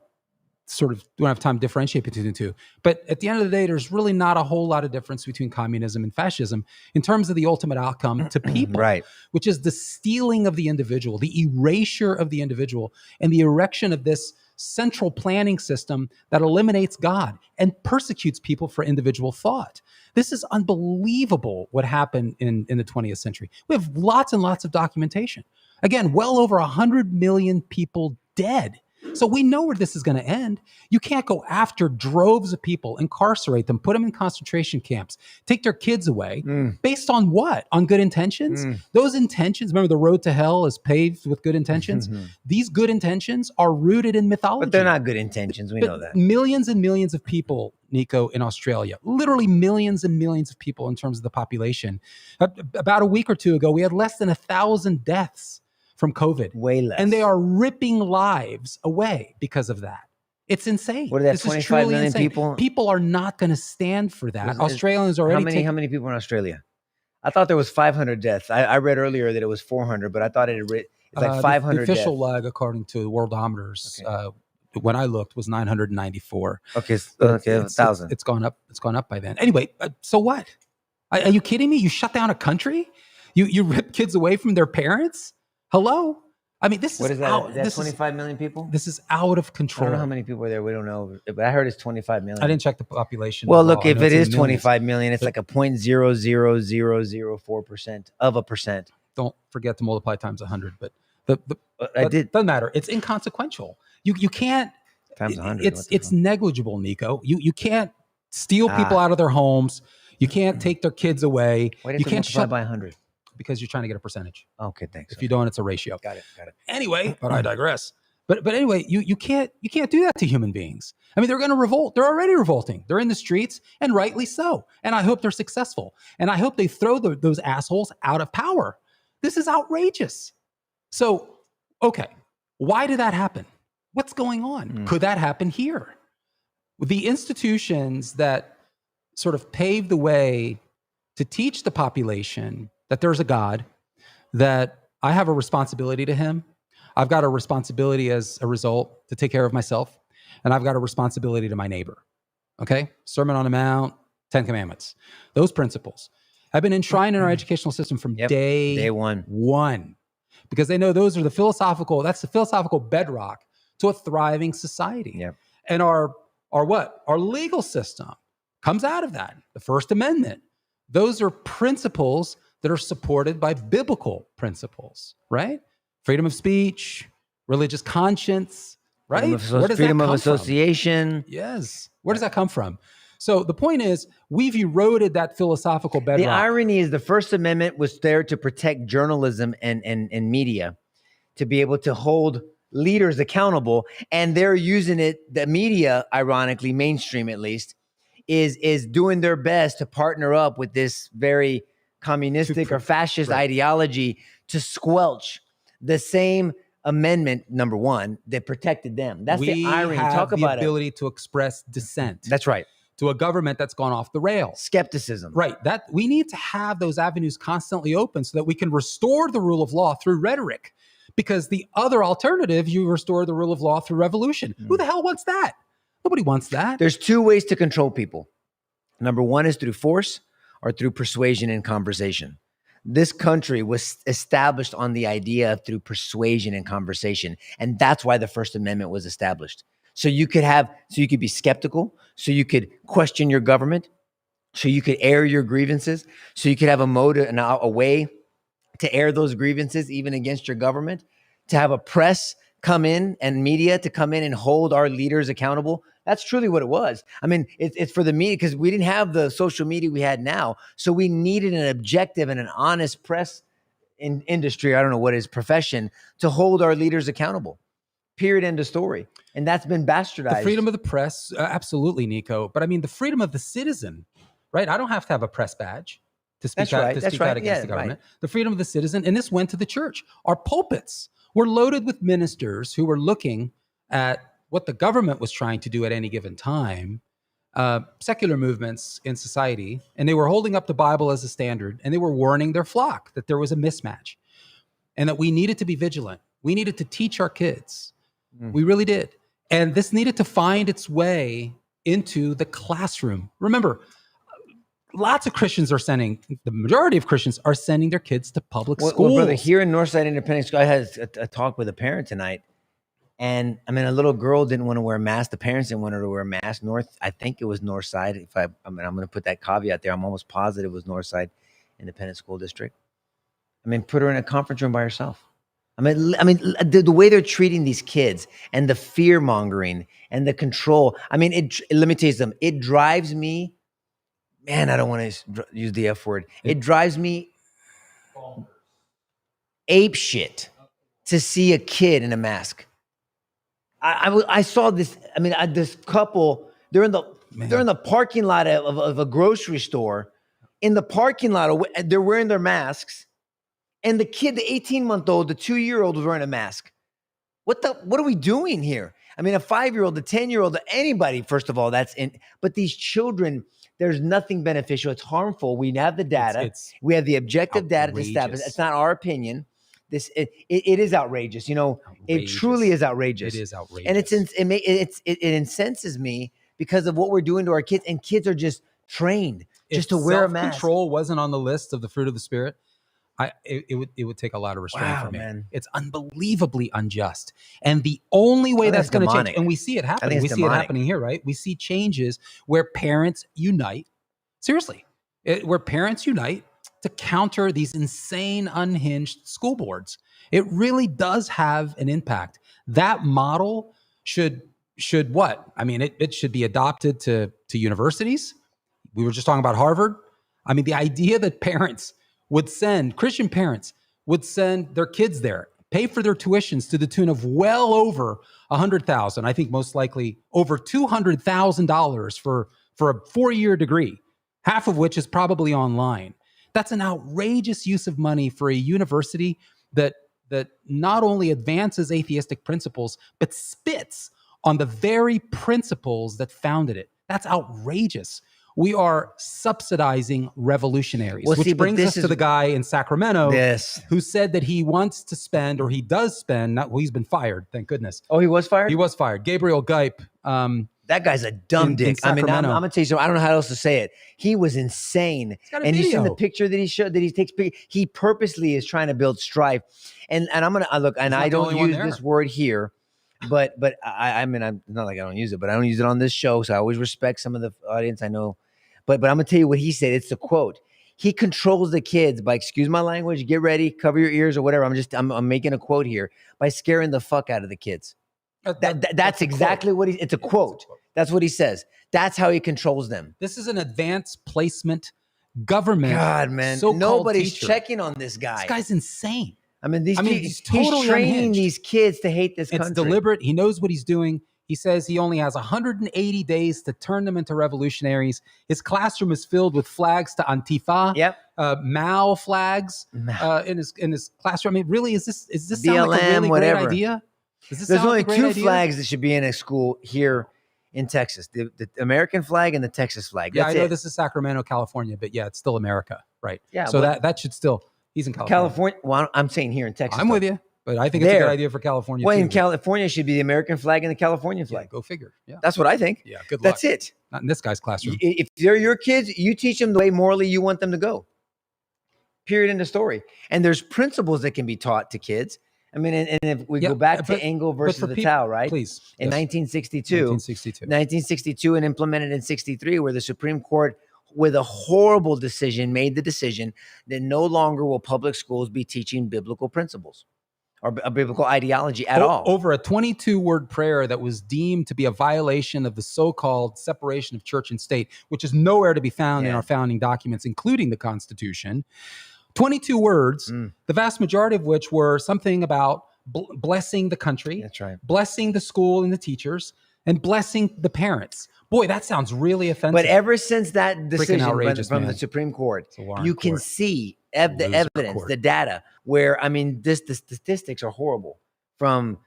Speaker 1: don't have time to differentiate between the two. But at the end of the day, there's really not a whole lot of difference between communism and fascism in terms of the ultimate outcome to people,
Speaker 2: right? Which
Speaker 1: is the stealing of the individual, the erasure of the individual, and the erection of this central planning system that eliminates God and persecutes people for individual thought. This is unbelievable what happened in the 20th century. We have lots and lots of documentation. Again, well over 100 million people dead. So we know where this is going to end. You can't go after droves of people, incarcerate them, put them in concentration camps, take their kids away, based on what? On good intentions? Those intentions, remember, the road to hell is paved with good intentions. These good intentions are rooted in mythology.
Speaker 2: But they're not good intentions. We know that.
Speaker 1: Millions and millions of people, Nico, in Australia, literally millions and millions of people in terms of the population. About a week or two ago, we had less than 1,000 deaths from COVID.
Speaker 2: Way less.
Speaker 1: And they are ripping lives away because of that. It's insane.
Speaker 2: What are that, 25 million people?
Speaker 1: People are not going to stand for that. Australians already
Speaker 2: How many people in Australia? I thought there was 500 deaths. I read earlier that it was 400, but I thought it's like 500
Speaker 1: The official
Speaker 2: deaths.
Speaker 1: lag, according to Worldometers, when I looked, was 994.
Speaker 2: Okay, 1,000.
Speaker 1: It's gone up. It's gone up by then. Anyway, so what? Are you kidding me? You shut down a country? You rip kids away from their parents? Hello? I mean, this
Speaker 2: What
Speaker 1: is
Speaker 2: is that?
Speaker 1: out.
Speaker 2: That's
Speaker 1: This is
Speaker 2: 25 million people?
Speaker 1: this is out of
Speaker 2: I
Speaker 1: control.
Speaker 2: don't know how many people are there. We don't know. But I heard it's 25 million.
Speaker 1: I didn't check the population.
Speaker 2: Well,
Speaker 1: overall.
Speaker 2: look,
Speaker 1: I
Speaker 2: if
Speaker 1: know
Speaker 2: it
Speaker 1: it's in
Speaker 2: is
Speaker 1: the millions.
Speaker 2: 25 million, it's like a 0.00004% of a percent.
Speaker 1: Don't forget to multiply times 100. But
Speaker 2: I did.
Speaker 1: Doesn't matter. It's inconsequential. You can't.
Speaker 2: Times 100.
Speaker 1: It's negligible, Nico. You can't steal people out of their homes. You can't take their kids away.
Speaker 2: Why do
Speaker 1: you
Speaker 2: you
Speaker 1: can't
Speaker 2: multiply by 100?
Speaker 1: because you're trying to get a percentage.
Speaker 2: Okay, thanks.
Speaker 1: If you don't, it's a ratio.
Speaker 2: Got it.
Speaker 1: Anyway, but I digress. But anyway, you can't do that to human beings. I mean, they're going to revolt. They're already revolting. They're in the streets, and rightly so. And I hope they're successful. And I hope they throw those assholes out of power. This is outrageous. So, okay, why did that happen? What's going on? Could that happen here? The institutions that sort of paved the way to teach the population that there's a God, that I have a responsibility to him. I've got a responsibility as a result to take care of myself, and I've got a responsibility to my neighbor. Okay? Sermon on the Mount, 10 Commandments. Those principles have been enshrined in our educational system from day one. Because they know that's the philosophical bedrock to a thriving society.
Speaker 2: Yep.
Speaker 1: And our legal system comes out of that. The First Amendment. Those are principles that are supported by biblical principles, right? Freedom of speech, religious conscience, right?
Speaker 2: Freedom of association.
Speaker 1: Yes. Where does that come from? So the point is, we've eroded that philosophical bedrock.
Speaker 2: The irony is the First Amendment was there to protect journalism and media, to be able to hold leaders accountable, and they're using it, the media, ironically, mainstream at least, is doing their best to partner up with this very communistic or fascist ideology to squelch the same amendment, number one, that protected them. That's the irony. Talk about
Speaker 1: the ability to express dissent.
Speaker 2: That's right.
Speaker 1: To a government that's gone off the rails.
Speaker 2: Skepticism.
Speaker 1: Right. That we need to have those avenues constantly open so that we can restore the rule of law through rhetoric. Because the other alternative, you restore the rule of law through revolution. Who the hell wants that? Nobody wants that.
Speaker 2: There's two ways to control people. Number one is through force or through persuasion and conversation. This country was established on the idea of through persuasion and conversation. And that's why the First Amendment was established. So you could be skeptical, so you could question your government, so you could air your grievances, so you could have a motive and a way to air those grievances even against your government, to have a press come in and media to come in and hold our leaders accountable. That's truly what it was. I mean, it's for the media because we didn't have the social media we had now. So we needed an objective and an honest press industry, I don't know what is, profession, to hold our leaders accountable. Period, end of story. And that's been bastardized.
Speaker 1: The freedom of the press, absolutely, Nico. But I mean, the freedom of the citizen, right? I don't have to have a press badge to speak out against the government. Right. The freedom of the citizen, and this went to the church. Our pulpits were loaded with ministers who were looking at what the government was trying to do at any given time, secular movements in society, and they were holding up the Bible as a standard, and they were warning their flock that there was a mismatch and that we needed to be vigilant. We needed to teach our kids. We really did. And this needed to find its way into the classroom. Remember, lots of Christians the majority of Christians are sending their kids to public schools.
Speaker 2: Well, brother, here in Northside Independent School, I had a talk with a parent tonight. And I mean, a little girl didn't want to wear a mask. The parents didn't want her to wear a mask. I think it was Northside. I'm going to put that caveat there. I'm almost positive it was Northside Independent School District. I mean, put her in a conference room by herself. I mean, the way they're treating these kids and the fear mongering and the control. I mean, let me tell you something. It drives me, man, I don't want to use the F word. It drives me ape shit to see a kid in a mask. I saw this. I mean, this couple, they're in the parking lot of a grocery store. In the parking lot, they're wearing their masks. And the kid, the 18-month-old, the 2-year-old was wearing a mask. What are we doing here? I mean, a 5-year-old, a 10-year-old, anybody, first of all, but these children, there's nothing beneficial. It's harmful. We have the data. We have the objective data to establish. It's not our opinion. It is outrageous. You know, it truly is outrageous.
Speaker 1: It is outrageous.
Speaker 2: And it incenses me because of what we're doing to our kids. And kids are just trained just to wear a mask.
Speaker 1: Self-control wasn't on the list of the fruit of the Spirit, It would take a lot of restraint
Speaker 2: Wow,
Speaker 1: from me.
Speaker 2: man.
Speaker 1: It's unbelievably unjust. And the only way that's going to change, and we see it happening. We see it happening here, right? We see changes where parents unite. Seriously, where parents unite to counter these insane, unhinged school boards. It really does have an impact. That model should what? I mean, it should be adopted to universities. We were just talking about Harvard. I mean, the idea that Christian parents would send their kids there, pay for their tuitions to the tune of well over $100,000. I think most likely over $200,000 for a 4-year degree, half of which is probably online. That's an outrageous use of money for a university that not only advances atheistic principles, but spits on the very principles that founded it. That's outrageous. We are subsidizing revolutionaries, which brings us to the guy in Sacramento who said that he wants to spend, or he does spend, he's been fired, thank goodness.
Speaker 2: Oh, he was fired?
Speaker 1: He was fired. Gabriel Geip.
Speaker 2: That guy's a dumb dick. I mean, I'm going to tell you something. I don't know how else to say it. He was insane. And you seen the picture that he showed, that he takes pictures. He purposely is trying to build strife. And I'm going to look, and I don't use this word here, but I mean, I'm not like I don't use it, but I don't use it on this show. So I always respect some of the audience I know. But I'm gonna tell you what he said. It's a quote. He controls the kids by, excuse my language, get ready, cover your ears or whatever. I'm making a quote here, by scaring the fuck out of the kids. That's exactly what it's a quote. That's what he says. That's how he controls them.
Speaker 1: This is an advanced placement government.
Speaker 2: God, man, nobody's checking on this guy.
Speaker 1: This guy's insane.
Speaker 2: I mean, he's totally training these kids to hate this country.
Speaker 1: It's deliberate. He knows what he's doing. He says he only has 180 days to turn them into revolutionaries. His classroom is filled with flags to Antifa, Mao flags in his classroom. I mean, really, is this
Speaker 2: BLM,
Speaker 1: sound like a really great idea?
Speaker 2: There's only two flags that should be in a school here in Texas: the American flag and the Texas flag.
Speaker 1: That's I know this is Sacramento, California, but yeah, it's still America, right? Yeah. So that should still. He's in California.
Speaker 2: Well, I'm saying here in Texas.
Speaker 1: I'm with you. But I think it's a good idea for California.
Speaker 2: Well, in California, it should be the American flag and the California flag.
Speaker 1: Yeah, go figure. Yeah,
Speaker 2: that's what I think.
Speaker 1: Yeah, good luck.
Speaker 2: That's it.
Speaker 1: Not in this guy's classroom.
Speaker 2: If they're your kids, you teach them the way morally you want them to go. Period. End of story. And there's principles that can be taught to kids. I mean, and if we go back to Engel versus the Tao, right?
Speaker 1: Please.
Speaker 2: In 1962, and implemented in 63, where the Supreme Court, with a horrible decision, made the decision that no longer will public schools be teaching biblical principles or a biblical ideology at all.
Speaker 1: Over a 22-word prayer that was deemed to be a violation of the so-called separation of church and state, which is nowhere to be found in our founding documents, including the Constitution. 22 words, the vast majority of which were something about blessing the country,
Speaker 2: that's right,
Speaker 1: blessing the school and the teachers, and blessing the parents. Boy, that sounds really offensive.
Speaker 2: But ever since that decision from the Supreme Court, you can see the evidence, the data, where, I mean, the statistics are horrible, from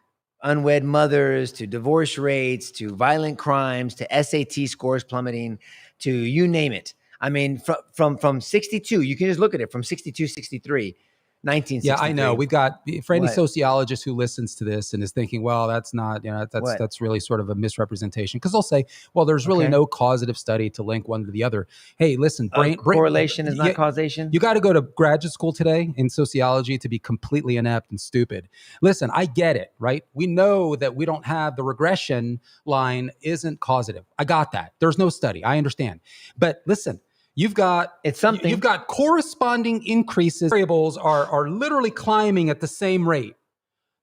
Speaker 2: unwed mothers to divorce rates to violent crimes to SAT scores plummeting to you name it. I mean, from 62, you can just look at it, from 62, 63, 1963.
Speaker 1: Yeah, I know. We've got, for any sociologist who listens to this and is thinking, well, that's not, that's really sort of a misrepresentation. Because they'll say, well, there's really no causative study to link one to the other. Hey, listen,
Speaker 2: correlation is not causation.
Speaker 1: You got to go to graduate school today in sociology to be completely inept and stupid. Listen, I get it, right? We know that we don't have the regression line isn't causative. I got that. There's no study. I understand. But listen, you've got corresponding increases. Variables are literally climbing at the same rate.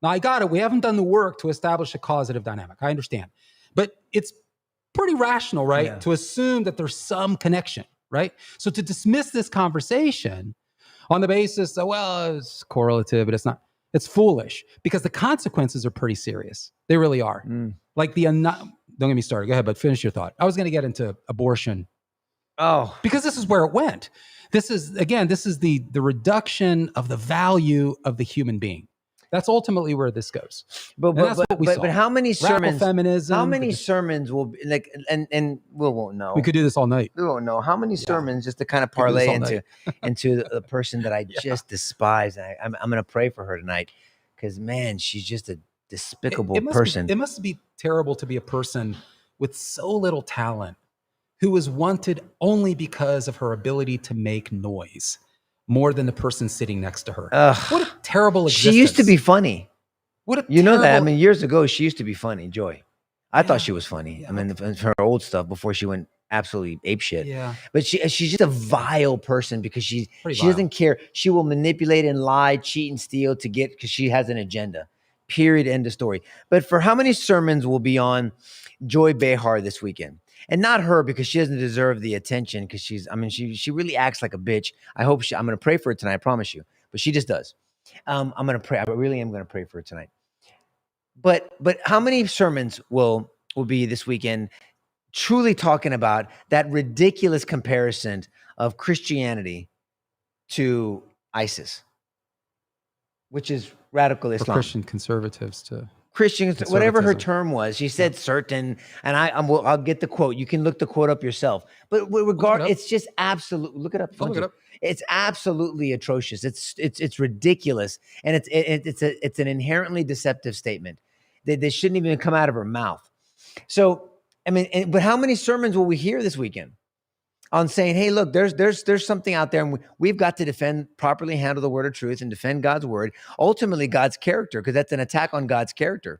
Speaker 1: Now, I got it. We haven't done the work to establish a causative dynamic. I understand. But it's pretty rational, right? Yeah. To assume that there's some connection, right? So to dismiss this conversation on the basis of, well, it's correlative, but it's not, it's foolish, because the consequences are pretty serious. They really are. Like don't get me started. Go ahead, but finish your thought. I was going to get into abortion.
Speaker 2: Oh, because
Speaker 1: this is where it went. This is the reduction of the value of the human being. That's ultimately where this goes.
Speaker 2: But how many sermons? Feminism. How many sermons will be like? And we won't know.
Speaker 1: We could do this all night.
Speaker 2: We won't know how many sermons, just to kind of parlay into the person that I just despise. And I'm going to pray for her tonight, because man, she's just a despicable person.
Speaker 1: It must be terrible to be a person with so little talent, who was wanted only because of her ability to make noise. more than the person sitting next to her.
Speaker 2: Ugh.
Speaker 1: What a terrible existence.
Speaker 2: She used to be funny.
Speaker 1: What a
Speaker 2: You know that? I
Speaker 1: terrible-
Speaker 2: mean, years ago, she used to be funny, Joy. I
Speaker 1: Yeah.
Speaker 2: thought she was funny.
Speaker 1: Yeah,
Speaker 2: I mean, her old stuff before she went absolutely apeshit.
Speaker 1: Yeah.
Speaker 2: But she's just a vile person because she
Speaker 1: Pretty vile.
Speaker 2: doesn't care. She will manipulate and lie, cheat and steal to get, because she has an agenda. Period. End of story. But for how many sermons will be on Joy Behar this weekend? And not her, because she doesn't deserve the attention, because she really acts like a bitch. I'm going to pray for her tonight, I promise you. But she just does. I'm going to pray. I really am going to pray for her tonight. But how many sermons will be this weekend truly talking about that ridiculous comparison of Christianity to ISIS, which is radical
Speaker 1: For
Speaker 2: Islam?
Speaker 1: Christian conservatives to
Speaker 2: Christians, whatever her
Speaker 1: conservatism.
Speaker 2: term was, she said certain, and I'll get the quote. You can look the quote up yourself. But with regard,
Speaker 1: up.
Speaker 2: it's just absolute. Look it up.
Speaker 1: I'll look it up.
Speaker 2: It's absolutely atrocious. It's ridiculous, and it's an inherently deceptive statement that they shouldn't even come out of her mouth. So I mean, but how many sermons will we hear this weekend on saying, "Hey, look, there's something out there, and we've got to properly handle the word of truth and defend God's word, ultimately God's character, because that's an attack on God's character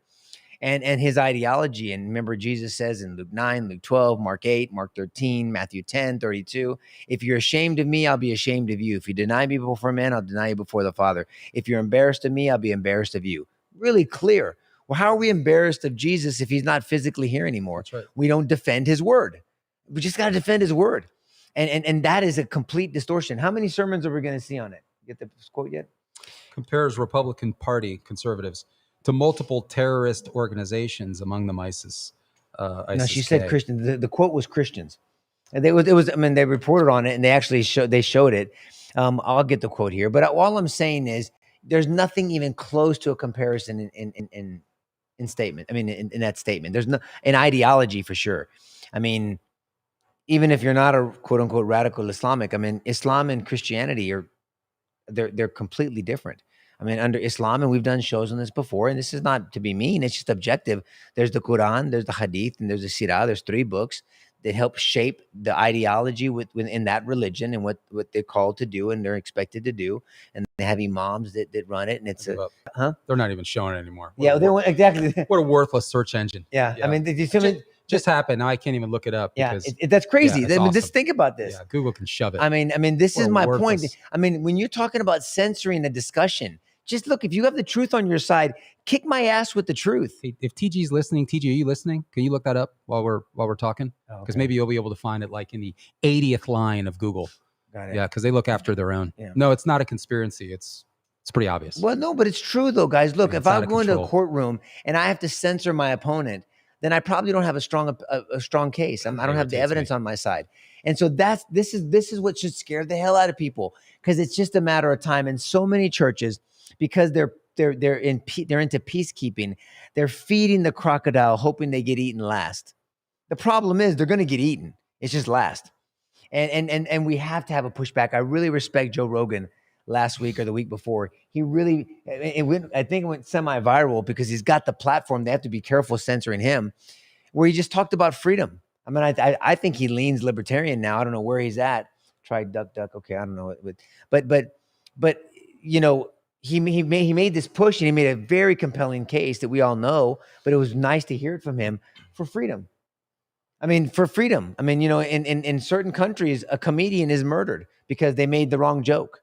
Speaker 2: and his ideology." And remember, Jesus says in Luke 9, Luke 12, Mark 8, Mark 13, Matthew 10, 32, "If you're ashamed of me, I'll be ashamed of you. If you deny me before men, I'll deny you before the Father. If you're embarrassed of me, I'll be embarrassed of you." Really clear. Well, how are we embarrassed of Jesus if he's not physically here anymore?
Speaker 1: That's right.
Speaker 2: We don't defend his word. We just got to defend his word. And that is a complete distortion. How many sermons are we going to see on it? Get the quote yet?
Speaker 1: Compares Republican Party conservatives to multiple terrorist organizations, among them ISIS.
Speaker 2: No, she said Christians. The quote was Christians. And it was. I mean, they reported on it, and they actually showed it. I'll get the quote here, but all I'm saying is there's nothing even close to a comparison in statement. I mean, in that statement, there's no an ideology for sure. I mean, even if you're not a quote unquote radical Islamic, I mean, Islam and Christianity they're completely different. I mean, under Islam, and we've done shows on this before, and this is not to be mean, it's just objective. There's the Quran, there's the Hadith, and there's the Sirah. There's 3 books that help shape the ideology within that religion and what they're called to do and they're expected to do. And they have imams that run it. And it's
Speaker 1: they're not even showing it anymore.
Speaker 2: Exactly.
Speaker 1: What a worthless search engine.
Speaker 2: Yeah. I mean,
Speaker 1: just happened. Now I can't even look it up. Because,
Speaker 2: that's crazy.
Speaker 1: Yeah, awesome.
Speaker 2: Just think about this.
Speaker 1: Yeah, Google can shove it.
Speaker 2: I mean, this is my point. I mean, when you're talking about censoring a discussion, just look, if you have the truth on your side, kick my ass with the truth.
Speaker 1: If TG's listening, TG, are you listening? Can you look that up while we're talking? Because maybe you'll be able to find it like in the 80th line of Google.
Speaker 2: Got it.
Speaker 1: Yeah, because they look after their own.
Speaker 2: Yeah.
Speaker 1: No, it's not a conspircy. It's pretty obvious.
Speaker 2: Well, no, but it's true though, guys. Look, if I go into a
Speaker 1: control.
Speaker 2: courtroom and I have to censor my opponent, then I probably don't have a strong case. I don't have the evidence on my side. And so this is what should scare the hell out of people, because it's just a matter of time. And so many churches, because they're into peacekeeping, they're feeding the crocodile, hoping they get eaten last. The problem is they're going to get eaten. It's just last. And we have to have a pushback. I really respect Joe Rogan last week or the week before. He really, I think it went semi-viral because he's got the platform. They have to be careful censoring him, where he just talked about freedom. I mean, I think he leans libertarian now. I don't know where he's at. Try duck. Okay, I don't know. But you know, he made this push, and he made a very compelling case that we all know, but it was nice to hear it from him for freedom. I mean, for freedom. I mean, you know, in certain countries, a comedian is murdered because they made the wrong joke.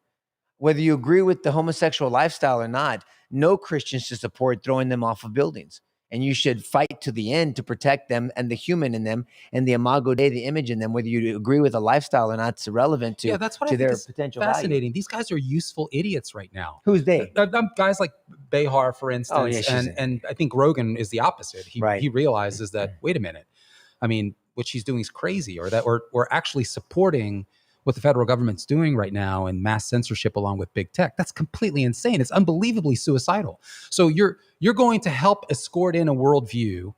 Speaker 2: Whether you agree with the homosexual lifestyle or not, no Christian should support throwing them off of buildings. And you should fight to the end to protect them and the human in them and the imago Dei, the image in them. Whether you agree with a lifestyle or not, it's irrelevant to,
Speaker 1: that's what
Speaker 2: to
Speaker 1: I think
Speaker 2: their
Speaker 1: is
Speaker 2: potential
Speaker 1: fascinating.
Speaker 2: value.
Speaker 1: These guys are useful idiots right now.
Speaker 2: Who's they?
Speaker 1: Guys like Behar, for instance. And I think Rogan is the opposite. He realizes that, wait a minute, I mean, what she's doing is crazy, or that we're actually supporting what the federal government's doing right now and mass censorship along with big tech. That's completely insane. It's unbelievably suicidal. So you're going to help escort in a worldview,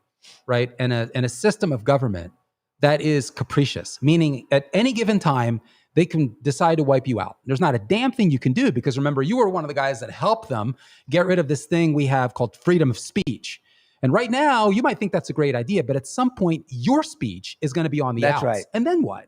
Speaker 1: right, and a system of government that is capricious, meaning at any given time they can decide to wipe you out. There's not a damn thing you can do, because remember, you were one of the guys that helped them get rid of this thing we have called freedom of speech. And right now, you might think that's a great idea, but at some point, your speech is going to be on the outs.
Speaker 2: Right.
Speaker 1: And then what?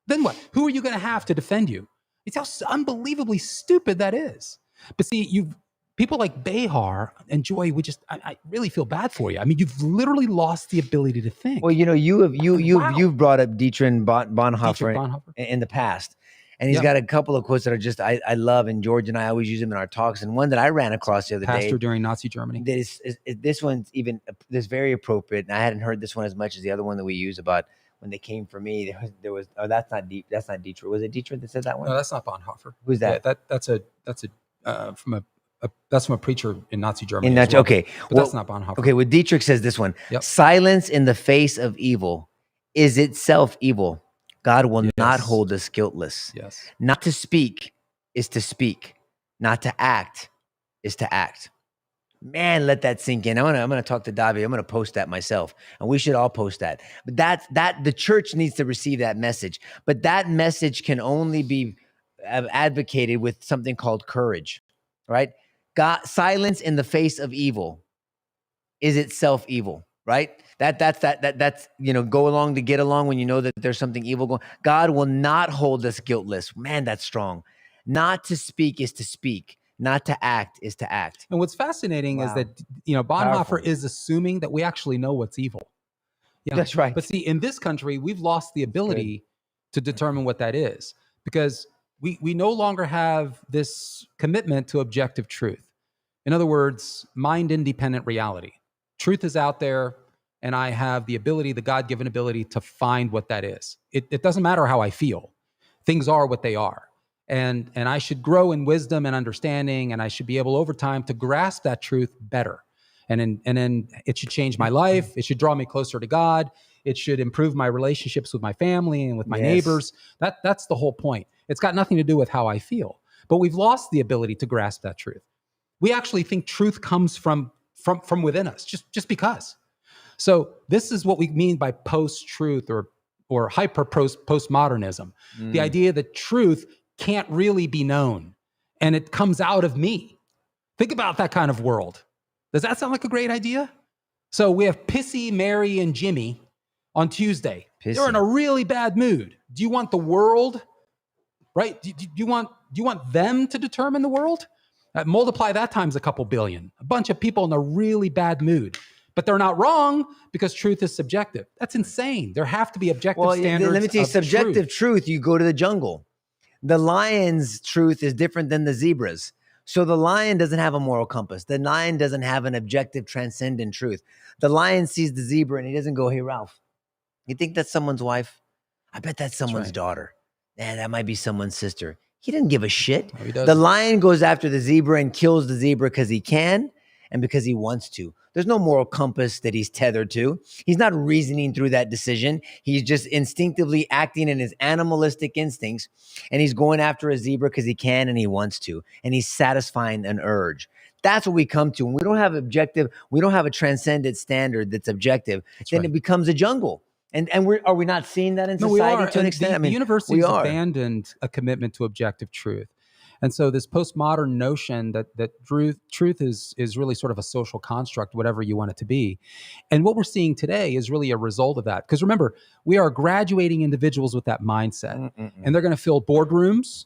Speaker 1: Then what? Who are you going to have to defend you? It's how unbelievably stupid that is. But see, people like Behar and Joy, I really feel bad for you. I mean, you've literally lost the ability to think.
Speaker 2: Well, you've brought up Dietrich Bonhoeffer,
Speaker 1: Bonhoeffer
Speaker 2: in the past, and he's
Speaker 1: Yep.
Speaker 2: got a couple of quotes that are just I love, and George and I always use them in our talks. And one that I ran across the other
Speaker 1: Pastor
Speaker 2: day,
Speaker 1: during Nazi Germany.
Speaker 2: this one's even this very appropriate. And I hadn't heard this one as much as the other one that we use about when they came for me. There was that's not Dietrich. Was it Dietrich that said that one?
Speaker 1: No, that's not Bonhoeffer.
Speaker 2: Who's that?
Speaker 1: Yeah, that's from a preacher in Nazi Germany.
Speaker 2: Okay,
Speaker 1: but that's not Bonhoeffer.
Speaker 2: Okay, well, Dietrich says this one:
Speaker 1: Yep.
Speaker 2: silence in the face of evil is itself evil. God will not hold us guiltless.
Speaker 1: Yes.
Speaker 2: Not to speak is to speak. Not to act is to act. Man, let that sink in. I'm gonna talk to Davi. I'm gonna post that myself, and we should all post that. But that the church needs to receive that message. But that message can only be advocated with something called courage, right? God, silence in the face of evil is itself evil, right? That's go along to get along when you know that there's something evil going. God will not hold us guiltless. Man, that's strong. Not to speak is to speak. Not to act is to act.
Speaker 1: And what's fascinating is that Bonhoeffer is assuming that we actually know what's evil. Yeah,
Speaker 2: that's right.
Speaker 1: But see, in this country, we've lost the ability to determine what that is because we no longer have this commitment to objective truth. In other words, mind-independent reality. Truth is out there, and I have the ability, the God-given ability to find what that is. It doesn't matter how I feel. Things are what they are. And I should grow in wisdom and understanding, and I should be able over time to grasp that truth better. And then it should change my life. It should draw me closer to God. It should improve my relationships with my family and with my neighbors. That's the whole point. It's got nothing to do with how I feel. But we've lost the ability to grasp that truth. We actually think truth comes from within us, just because. So this is what we mean by post-truth or hyper-postmodernism. The idea that truth can't really be known, and it comes out of me. Think about that kind of world. Does that sound like a great idea? So we have Pissy, Mary, and Jimmy on Tuesday.
Speaker 2: Pissy.
Speaker 1: They're in a really bad mood. Do you want the world, right? Do you want them to determine the world? Multiply that times a couple billion. A bunch of people in a really bad mood. But they're not wrong because truth is subjective. That's insane. There have to be objective standards.
Speaker 2: Let me tell you, subjective truth, you go to the jungle. The lion's truth is different than the zebra's. So the lion doesn't have a moral compass. The lion doesn't have an objective, transcendent truth. The lion sees the zebra and he doesn't go, hey, Ralph, you think that's someone's wife? I bet that's someone's daughter. That might be someone's sister. He didn't give a shit.
Speaker 1: No,
Speaker 2: the lion goes after the zebra and kills the zebra because he can and because he wants to. There's no moral compass that he's tethered to. He's not reasoning through that decision. He's just instinctively acting in his animalistic instincts, and he's going after a zebra because he can and he wants to, and he's satisfying an urge. That's what we come to. When we don't have objective, we don't have a transcendent standard that's objective, then it becomes a jungle. And are we not seeing that in society to an extent?
Speaker 1: The universities abandoned a commitment to objective truth. And so this postmodern notion that truth is really sort of a social construct, whatever you want it to be. And what we're seeing today is really a result of that. Because remember, we are graduating individuals with that mindset. And they're going to fill boardrooms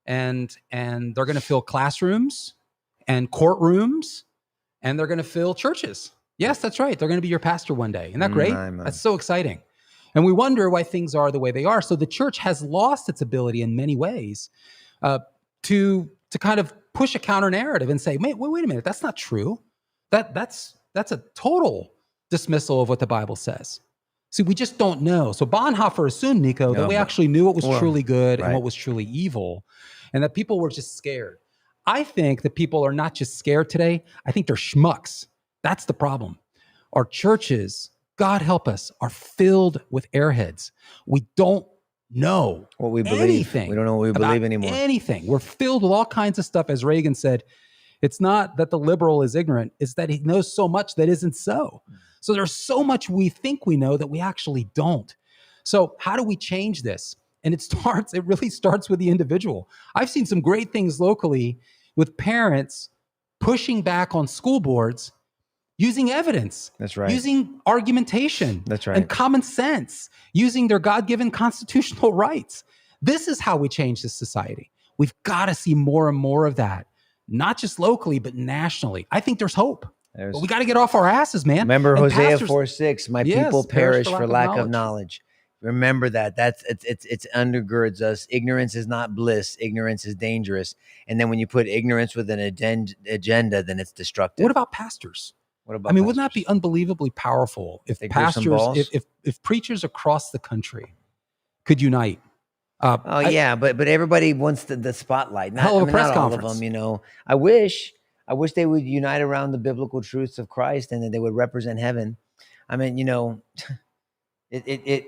Speaker 1: and they're going to fill classrooms and courtrooms and they're going to fill churches. Yes, that's right. They're going to be your pastor one day. Isn't that great? That's so exciting. And we wonder why things are the way they are. So the church has lost its ability in many ways to kind of push a counter narrative and say, wait a minute, that's not true. That's a total dismissal of what the Bible says. See, we just don't know. So Bonhoeffer assumed, Nico, that we actually knew what was truly good and what was truly evil, and that people were just scared. I think that people are not just scared today. I think they're schmucks. That's the problem. Our churches, God help us, are filled with airheads. We don't know
Speaker 2: what we believe.
Speaker 1: Anything.
Speaker 2: We don't know what we believe anymore.
Speaker 1: Anything. We're filled with all kinds of stuff. As Reagan said, it's not that the liberal is ignorant, it's that he knows so much that isn't so. So there's so much we think we know that we actually don't. So how do we change this? And it really starts with the individual. I've seen some great things locally with parents pushing back on school boards using evidence.
Speaker 2: That's right.
Speaker 1: Using argumentation.
Speaker 2: That's right.
Speaker 1: And common sense. Using their God-given constitutional rights. This is how we change this society. We've got to see more and more of that, not just locally, but nationally. I think there's hope. But we got to get off our asses, man.
Speaker 2: Remember
Speaker 1: And
Speaker 2: Hosea
Speaker 1: pastors-
Speaker 2: 4:6, my
Speaker 1: Yes,
Speaker 2: people perish for lack of knowledge. Remember that. It's undergirds us. Ignorance is not bliss. Ignorance is dangerous. And then when you put ignorance with an agenda, then it's destructive.
Speaker 1: What about pastors?
Speaker 2: What about
Speaker 1: I mean, wouldn't that
Speaker 2: pastors?
Speaker 1: be unbelievably powerful if
Speaker 2: Think there's some
Speaker 1: pastors,
Speaker 2: balls?
Speaker 1: if preachers across the country could unite?
Speaker 2: Yeah, but everybody wants the spotlight.
Speaker 1: Hell of a press
Speaker 2: not all of
Speaker 1: conference.
Speaker 2: them, you know. I wish they would unite around the biblical truths of Christ, and that they would represent heaven. I mean, you know,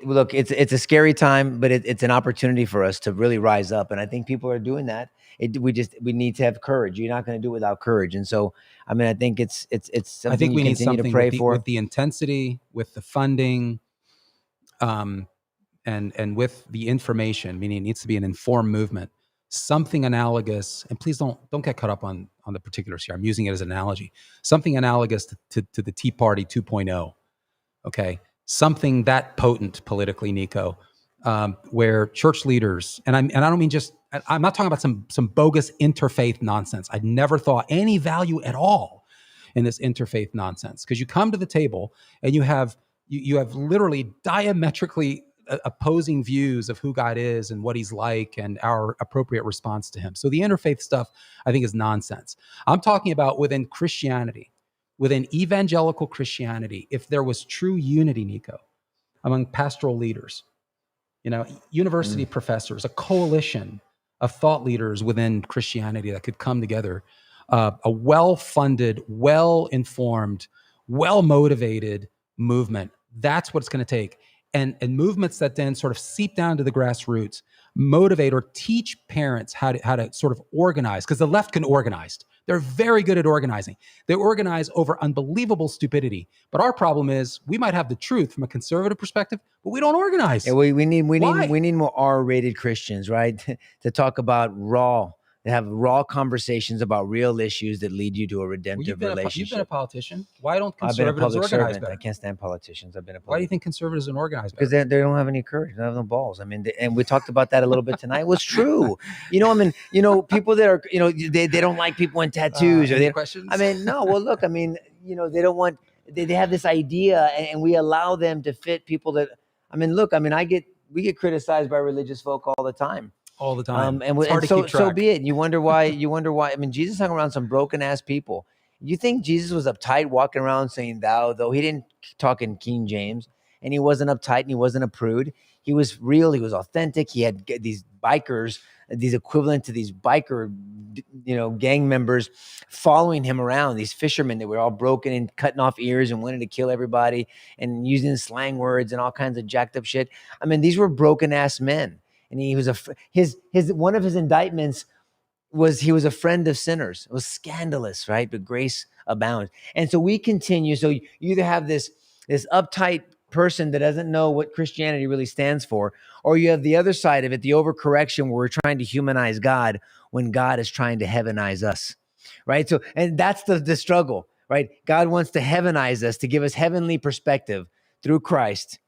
Speaker 2: look, it's a scary time, but it's an opportunity for us to really rise up, and I think people are doing that. We need to have courage. You're not going to do it without courage, and so I mean, I think it's something
Speaker 1: I think we need something
Speaker 2: to pray for
Speaker 1: with the intensity, with the funding, and with the information. Meaning, it needs to be an informed movement, something analogous. And please don't get caught up on the particulars here. I'm using it as an analogy. Something analogous to the Tea Party 2.0. Okay, something that potent politically, Nico, where church leaders, and I don't mean just, I'm not talking about some bogus interfaith nonsense. I never thought any value at all in this interfaith nonsense, because you come to the table and you have literally diametrically opposing views of who God is and what he's like and our appropriate response to him. So the interfaith stuff, I think, is nonsense. I'm talking about within Christianity. Within evangelical Christianity, if there was true unity, Nico, among pastoral leaders, you know, university professors, a coalition of thought leaders within Christianity that could come together, a well-funded, well-informed, well-motivated movement, that's what it's going to take. And movements that then sort of seep down to the grassroots, motivate or teach parents how to sort of organize, because the left can organize. They're very good at organizing. They organize over unbelievable stupidity. But our problem is we might have the truth from a conservative perspective, but we don't organize.
Speaker 2: Yeah, we need more R-rated Christians, right? To talk about to have raw conversations about real issues that lead you to a redemptive relationship.
Speaker 1: You've been a politician. Why don't
Speaker 2: I've been a
Speaker 1: conservatives
Speaker 2: public
Speaker 1: organize
Speaker 2: servant.
Speaker 1: better?
Speaker 2: I can't stand politicians. I've been a
Speaker 1: Why do you think conservatives don't organize better?
Speaker 2: Because they don't have any courage. They don't have no balls. I mean, and we talked about that a little bit tonight. It was true. You know, I mean, you know, people that are, you know, they don't like people in tattoos or
Speaker 1: any
Speaker 2: they.
Speaker 1: questions?
Speaker 2: I mean, no. Well, look, I mean, you know, they don't want. They have this idea, and we allow them to fit people that. I mean, look, I mean, we get criticized by religious folk all the time.
Speaker 1: All the time.
Speaker 2: And so be it. You wonder why. I mean, Jesus hung around some broken ass people. You think Jesus was uptight walking around saying thou, though he didn't talk in King James, and he wasn't uptight and he wasn't a prude. He was real. He was authentic. He had these bikers, these equivalent to these biker, you know, gang members following him around, these fishermen that were all broken and cutting off ears and wanted to kill everybody and using slang words and all kinds of jacked up shit. I mean, these were broken ass men. And he was one of his indictments was he was a friend of sinners. It was scandalous, right? But grace abounds. And so we continue. So you either have this uptight person that doesn't know what Christianity really stands for, or you have the other side of it, the overcorrection where we're trying to humanize God when God is trying to heavenize us, right? So, and that's the struggle, right? God wants to heavenize us, to give us heavenly perspective through Christ,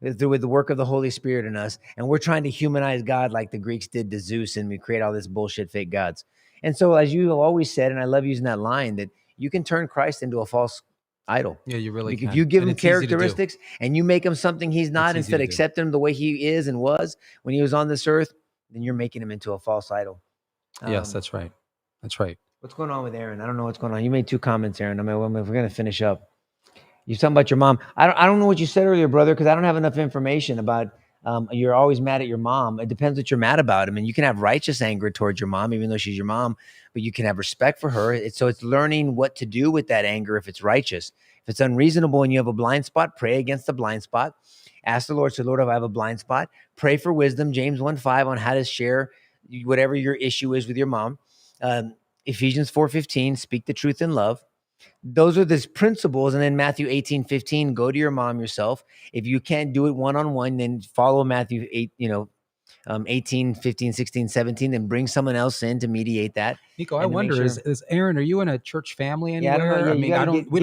Speaker 2: with the work of the Holy Spirit in us. And we're trying to humanize God like the Greeks did to Zeus, and we create all this bullshit fake gods. And so, as you have always said, and I love using that line, that you can turn Christ into a false idol.
Speaker 1: Yeah, you really can.
Speaker 2: If you give
Speaker 1: And
Speaker 2: him
Speaker 1: it's easy to do.
Speaker 2: characteristics and you make him something he's not,
Speaker 1: It's easy
Speaker 2: instead
Speaker 1: to
Speaker 2: of
Speaker 1: do.
Speaker 2: accepting him the way he is and was when he was on this earth, then you're making him into a false idol.
Speaker 1: Yes, that's right. That's right.
Speaker 2: What's going on with Aaron? I don't know what's going on. You made 2 comments, Aaron. I mean, if we're going to finish up. You're talking about your mom. I don't know what you said earlier, brother, because I don't have enough information about. You're always mad at your mom. It depends what you're mad about. I mean, you can have righteous anger towards your mom, even though she's your mom, but you can have respect for her. It's learning what to do with that anger if it's righteous. If it's unreasonable and you have a blind spot, pray against the blind spot. Ask the Lord, say, Lord, if I have a blind spot, pray for wisdom. James 1:5 on how to share whatever your issue is with your mom. Ephesians 4:15, speak the truth in love. Those are the principles. And then Matthew 18:15, go to your mom yourself. If you can't do it one-on-one, then follow Matthew 8, 18, 15, 16, 17, and bring someone else in to mediate that.
Speaker 1: Nico, I wonder, is Aaron, are you in a church family anywhere?
Speaker 2: Yeah, I don't know. Yeah,
Speaker 1: I mean, we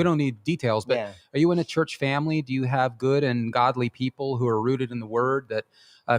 Speaker 1: don't need details, but
Speaker 2: yeah.
Speaker 1: Are you in a church family? Do you have good and godly people who are rooted in the word that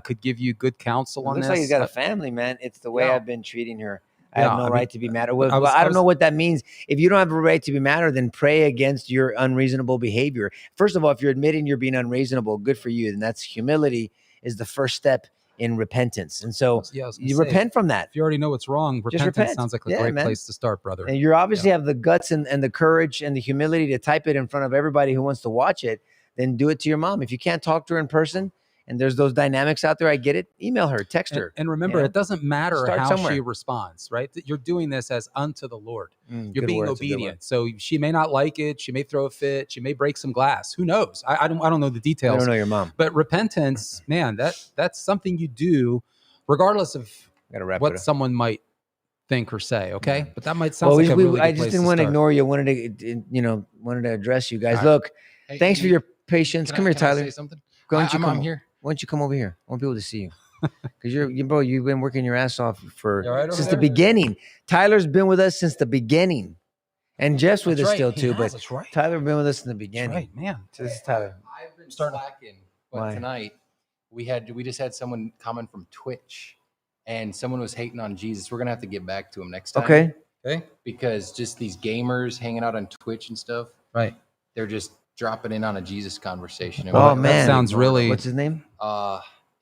Speaker 1: could give you good counsel
Speaker 2: It
Speaker 1: on
Speaker 2: looks
Speaker 1: this.
Speaker 2: like he's got a family, man. It's the way
Speaker 1: Yeah.
Speaker 2: I've been treating her. I
Speaker 1: Yeah,
Speaker 2: have no
Speaker 1: I mean,
Speaker 2: right to be mad.
Speaker 1: I
Speaker 2: Well,
Speaker 1: was-
Speaker 2: I
Speaker 1: I
Speaker 2: don't know
Speaker 1: was-
Speaker 2: what that means. If you don't have a right to be mad, then pray against your unreasonable behavior. First of all, if you're admitting you're being unreasonable, good for you. And that's humility is the first step in repentance. And so
Speaker 1: yeah, I was gonna
Speaker 2: you
Speaker 1: say,
Speaker 2: repent from that.
Speaker 1: If you already know what's wrong,
Speaker 2: Just
Speaker 1: repentance
Speaker 2: repent.
Speaker 1: sounds like a
Speaker 2: Yeah,
Speaker 1: great
Speaker 2: man.
Speaker 1: place to start, brother.
Speaker 2: And you obviously have the guts and the courage and the humility to type it in front of everybody who wants to watch it. Then do it to your mom. If you can't talk to her in person and there's those dynamics out there, I get it. Email her, text her.
Speaker 1: And remember,
Speaker 2: you know?
Speaker 1: it doesn't matter
Speaker 2: Start
Speaker 1: how
Speaker 2: somewhere.
Speaker 1: she responds, right? You're doing this as unto the Lord. You're
Speaker 2: Good
Speaker 1: being
Speaker 2: word. It's a good word.
Speaker 1: obedient. So she may not like it. She may throw a fit. She may break some glass. Who knows? I don't know the
Speaker 2: I
Speaker 1: details.
Speaker 2: don't know your mom.
Speaker 1: But repentance, man, that's something you do regardless of
Speaker 2: Gotta wrap it
Speaker 1: what
Speaker 2: up.
Speaker 1: someone might think or say. Okay.
Speaker 2: Yeah.
Speaker 1: But that might sound
Speaker 2: Well,
Speaker 1: like a really
Speaker 2: I
Speaker 1: good
Speaker 2: just
Speaker 1: place
Speaker 2: didn't
Speaker 1: to
Speaker 2: want to
Speaker 1: start.
Speaker 2: ignore you. Wanted to address you guys.
Speaker 3: All right.
Speaker 2: Look,
Speaker 3: Hey,
Speaker 2: thanks for
Speaker 3: can
Speaker 2: your patience.
Speaker 3: can
Speaker 2: Come
Speaker 3: I-
Speaker 2: here,
Speaker 3: can I
Speaker 2: Tyler.
Speaker 3: say something?
Speaker 2: Why don't you
Speaker 3: I'm
Speaker 2: come
Speaker 3: here.
Speaker 2: Why don't you come over here? I want people to see you. Because bro, you've been working your ass off for
Speaker 1: You all right over
Speaker 2: since the
Speaker 1: there?
Speaker 2: beginning. Tyler's been with us since the beginning, and Jeff's with
Speaker 1: That's
Speaker 2: us
Speaker 1: right.
Speaker 2: still
Speaker 1: He
Speaker 2: too.
Speaker 1: has,
Speaker 2: But
Speaker 1: that's right.
Speaker 2: Tyler been with us in the
Speaker 1: That's
Speaker 2: beginning.
Speaker 1: right, man.
Speaker 2: So this is Tyler.
Speaker 3: I've been
Speaker 1: Start-
Speaker 3: slacking, but
Speaker 2: Why?
Speaker 3: tonight we just had someone comment from Twitch, and someone was hating on Jesus. We're gonna have to get back to him next time.
Speaker 2: Okay.
Speaker 1: Okay.
Speaker 3: Because just these gamers hanging out on Twitch and stuff,
Speaker 1: Right.
Speaker 3: they're just dropping in on a Jesus conversation. And
Speaker 2: Oh,
Speaker 3: we-
Speaker 2: man.
Speaker 1: That sounds really.
Speaker 2: What's his name?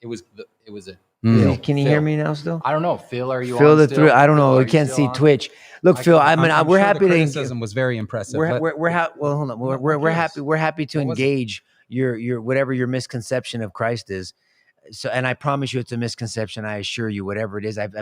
Speaker 3: it was a.
Speaker 1: Mm.
Speaker 2: Can you
Speaker 3: Phil.
Speaker 2: hear me now still?
Speaker 3: I don't know, Phil. Are you
Speaker 2: Phil
Speaker 3: on
Speaker 2: the
Speaker 3: still?
Speaker 2: three. I don't know.
Speaker 3: Phil,
Speaker 2: We
Speaker 3: are you
Speaker 2: can't
Speaker 3: still
Speaker 2: see
Speaker 3: on?
Speaker 2: Twitch. Look, Phil.
Speaker 1: I'm
Speaker 2: we're
Speaker 1: sure
Speaker 2: happy
Speaker 1: the
Speaker 2: to.
Speaker 1: criticism was very impressive.
Speaker 2: We're happy. Well, hold on. We're
Speaker 1: curious.
Speaker 2: happy. We're happy to
Speaker 1: What was it?
Speaker 2: engage your whatever your misconception of Christ is. So, and I promise you, it's a misconception. I assure you, whatever it is. I've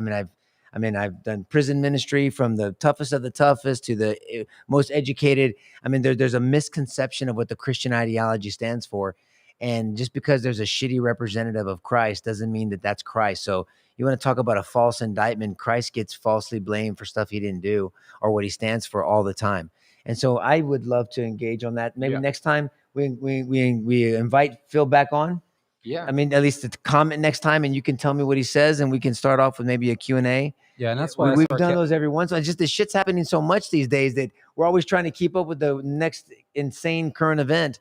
Speaker 2: done prison ministry from the toughest of the toughest to the most educated. I mean, there's a misconception of what the Christian ideology stands for, and just because there's a shitty representative of Christ doesn't mean that that's Christ. So you want to talk about a false indictment? Christ gets falsely blamed for stuff he didn't do or what he stands for all the time. And so I would love to engage on that. Maybe
Speaker 3: Yeah.
Speaker 2: next time we invite Phil back on.
Speaker 3: Yeah.
Speaker 2: I mean, at least to comment next time, and you can tell me what he says, and we can start off with maybe a Q&A.
Speaker 1: Yeah, and that's why
Speaker 2: We've done those every once. It's just the shit's happening so much these days that we're always trying to keep up with the next insane current event.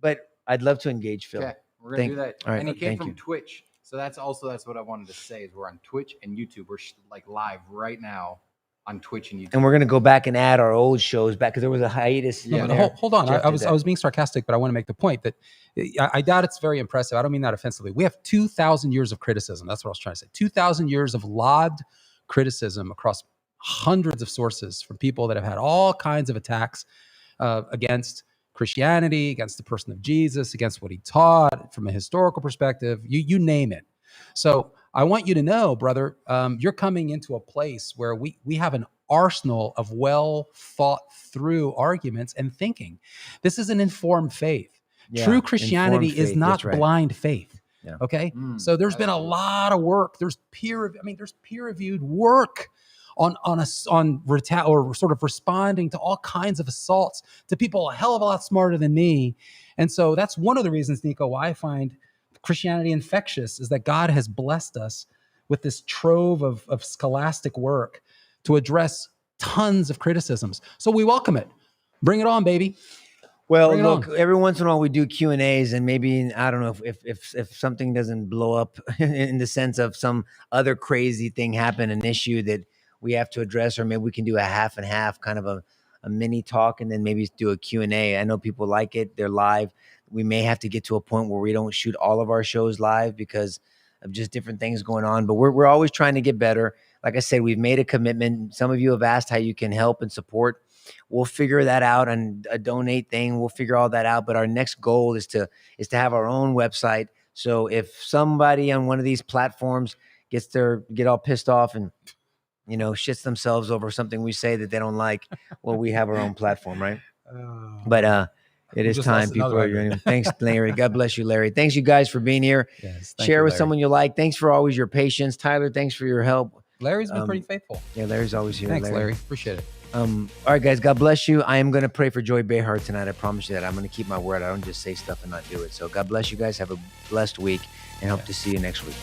Speaker 2: But I'd love to engage Phil.
Speaker 3: Okay, we're gonna do that.
Speaker 2: all right,
Speaker 3: And he came
Speaker 2: thank
Speaker 3: from
Speaker 2: you.
Speaker 3: Twitch, so that's what I wanted to say is we're on Twitch and YouTube. We're like live right now on Twitch and YouTube.
Speaker 2: And we're gonna go back and add our old shows back because there was a hiatus.
Speaker 3: Yeah,
Speaker 2: in
Speaker 1: No,
Speaker 2: there.
Speaker 1: hold on.
Speaker 2: Jeff
Speaker 1: I
Speaker 2: did that.
Speaker 1: was being sarcastic, but I want to make the point that I doubt it's very impressive. I don't mean that offensively. We have 2,000 years of criticism. That's what I was trying to say. 2,000 years of lobbed criticism across hundreds of sources from people that have had all kinds of attacks against Christianity, against the person of Jesus, against what he taught from a historical perspective, you name it. So I want you to know, brother, you're coming into a place where we have an arsenal of well thought through arguments and thinking. This is an informed faith.
Speaker 2: Yeah,
Speaker 1: True Christianity
Speaker 2: informed
Speaker 1: is
Speaker 2: faith,
Speaker 1: not
Speaker 2: that's right.
Speaker 1: blind faith.
Speaker 2: Yeah.
Speaker 1: Okay.
Speaker 3: Mm,
Speaker 1: So there's been a
Speaker 3: that's good.
Speaker 1: lot of work. There's peer reviewed work on or sort of responding to all kinds of assaults to people a hell of a lot smarter than me. And so that's one of the reasons, Nico, why I find Christianity infectious is that God has blessed us with this trove of scholastic work to address tons of criticisms. So we welcome it. Bring it on, baby.
Speaker 2: Well,
Speaker 1: Bring it
Speaker 2: look,
Speaker 1: on.
Speaker 2: every once in a while we do Q&As, and maybe, I don't know, if something doesn't blow up in the sense of some other crazy thing happen, an issue that we have to address, or maybe we can do a half and half, kind of a mini talk, and then maybe do a Q&A. I know people like it. They're live. We may have to get to a point where we don't shoot all of our shows live because of just different things going on, but we're always trying to get better. Like I said, we've made a commitment. Some of you have asked how you can help and support. We'll figure that out, and a donate thing. We'll figure all that out. But our next goal is to have our own website. So if somebody on one of these platforms get all pissed off and shits themselves over something we say that they don't like, well, we have our own platform, right? But it
Speaker 1: We
Speaker 2: is
Speaker 1: just
Speaker 2: time.
Speaker 1: lost
Speaker 2: People
Speaker 1: another
Speaker 2: are joining. Thanks, Larry. God bless you, Larry. Thanks, you guys, for being here.
Speaker 1: Yes, thank
Speaker 2: Share
Speaker 1: you,
Speaker 2: with
Speaker 1: Larry.
Speaker 2: someone you like. Thanks for always your patience, Tyler. Thanks for your help.
Speaker 1: Larry's been pretty faithful.
Speaker 2: Yeah, Larry's always here.
Speaker 1: Thanks, Larry. Appreciate it.
Speaker 2: All right, guys. God bless you. I am going to pray for Joy Behar tonight. I promise you that. I'm going to keep my word. I don't just say stuff and not do it. So God bless you guys. Have a blessed week, and hope to see you next week.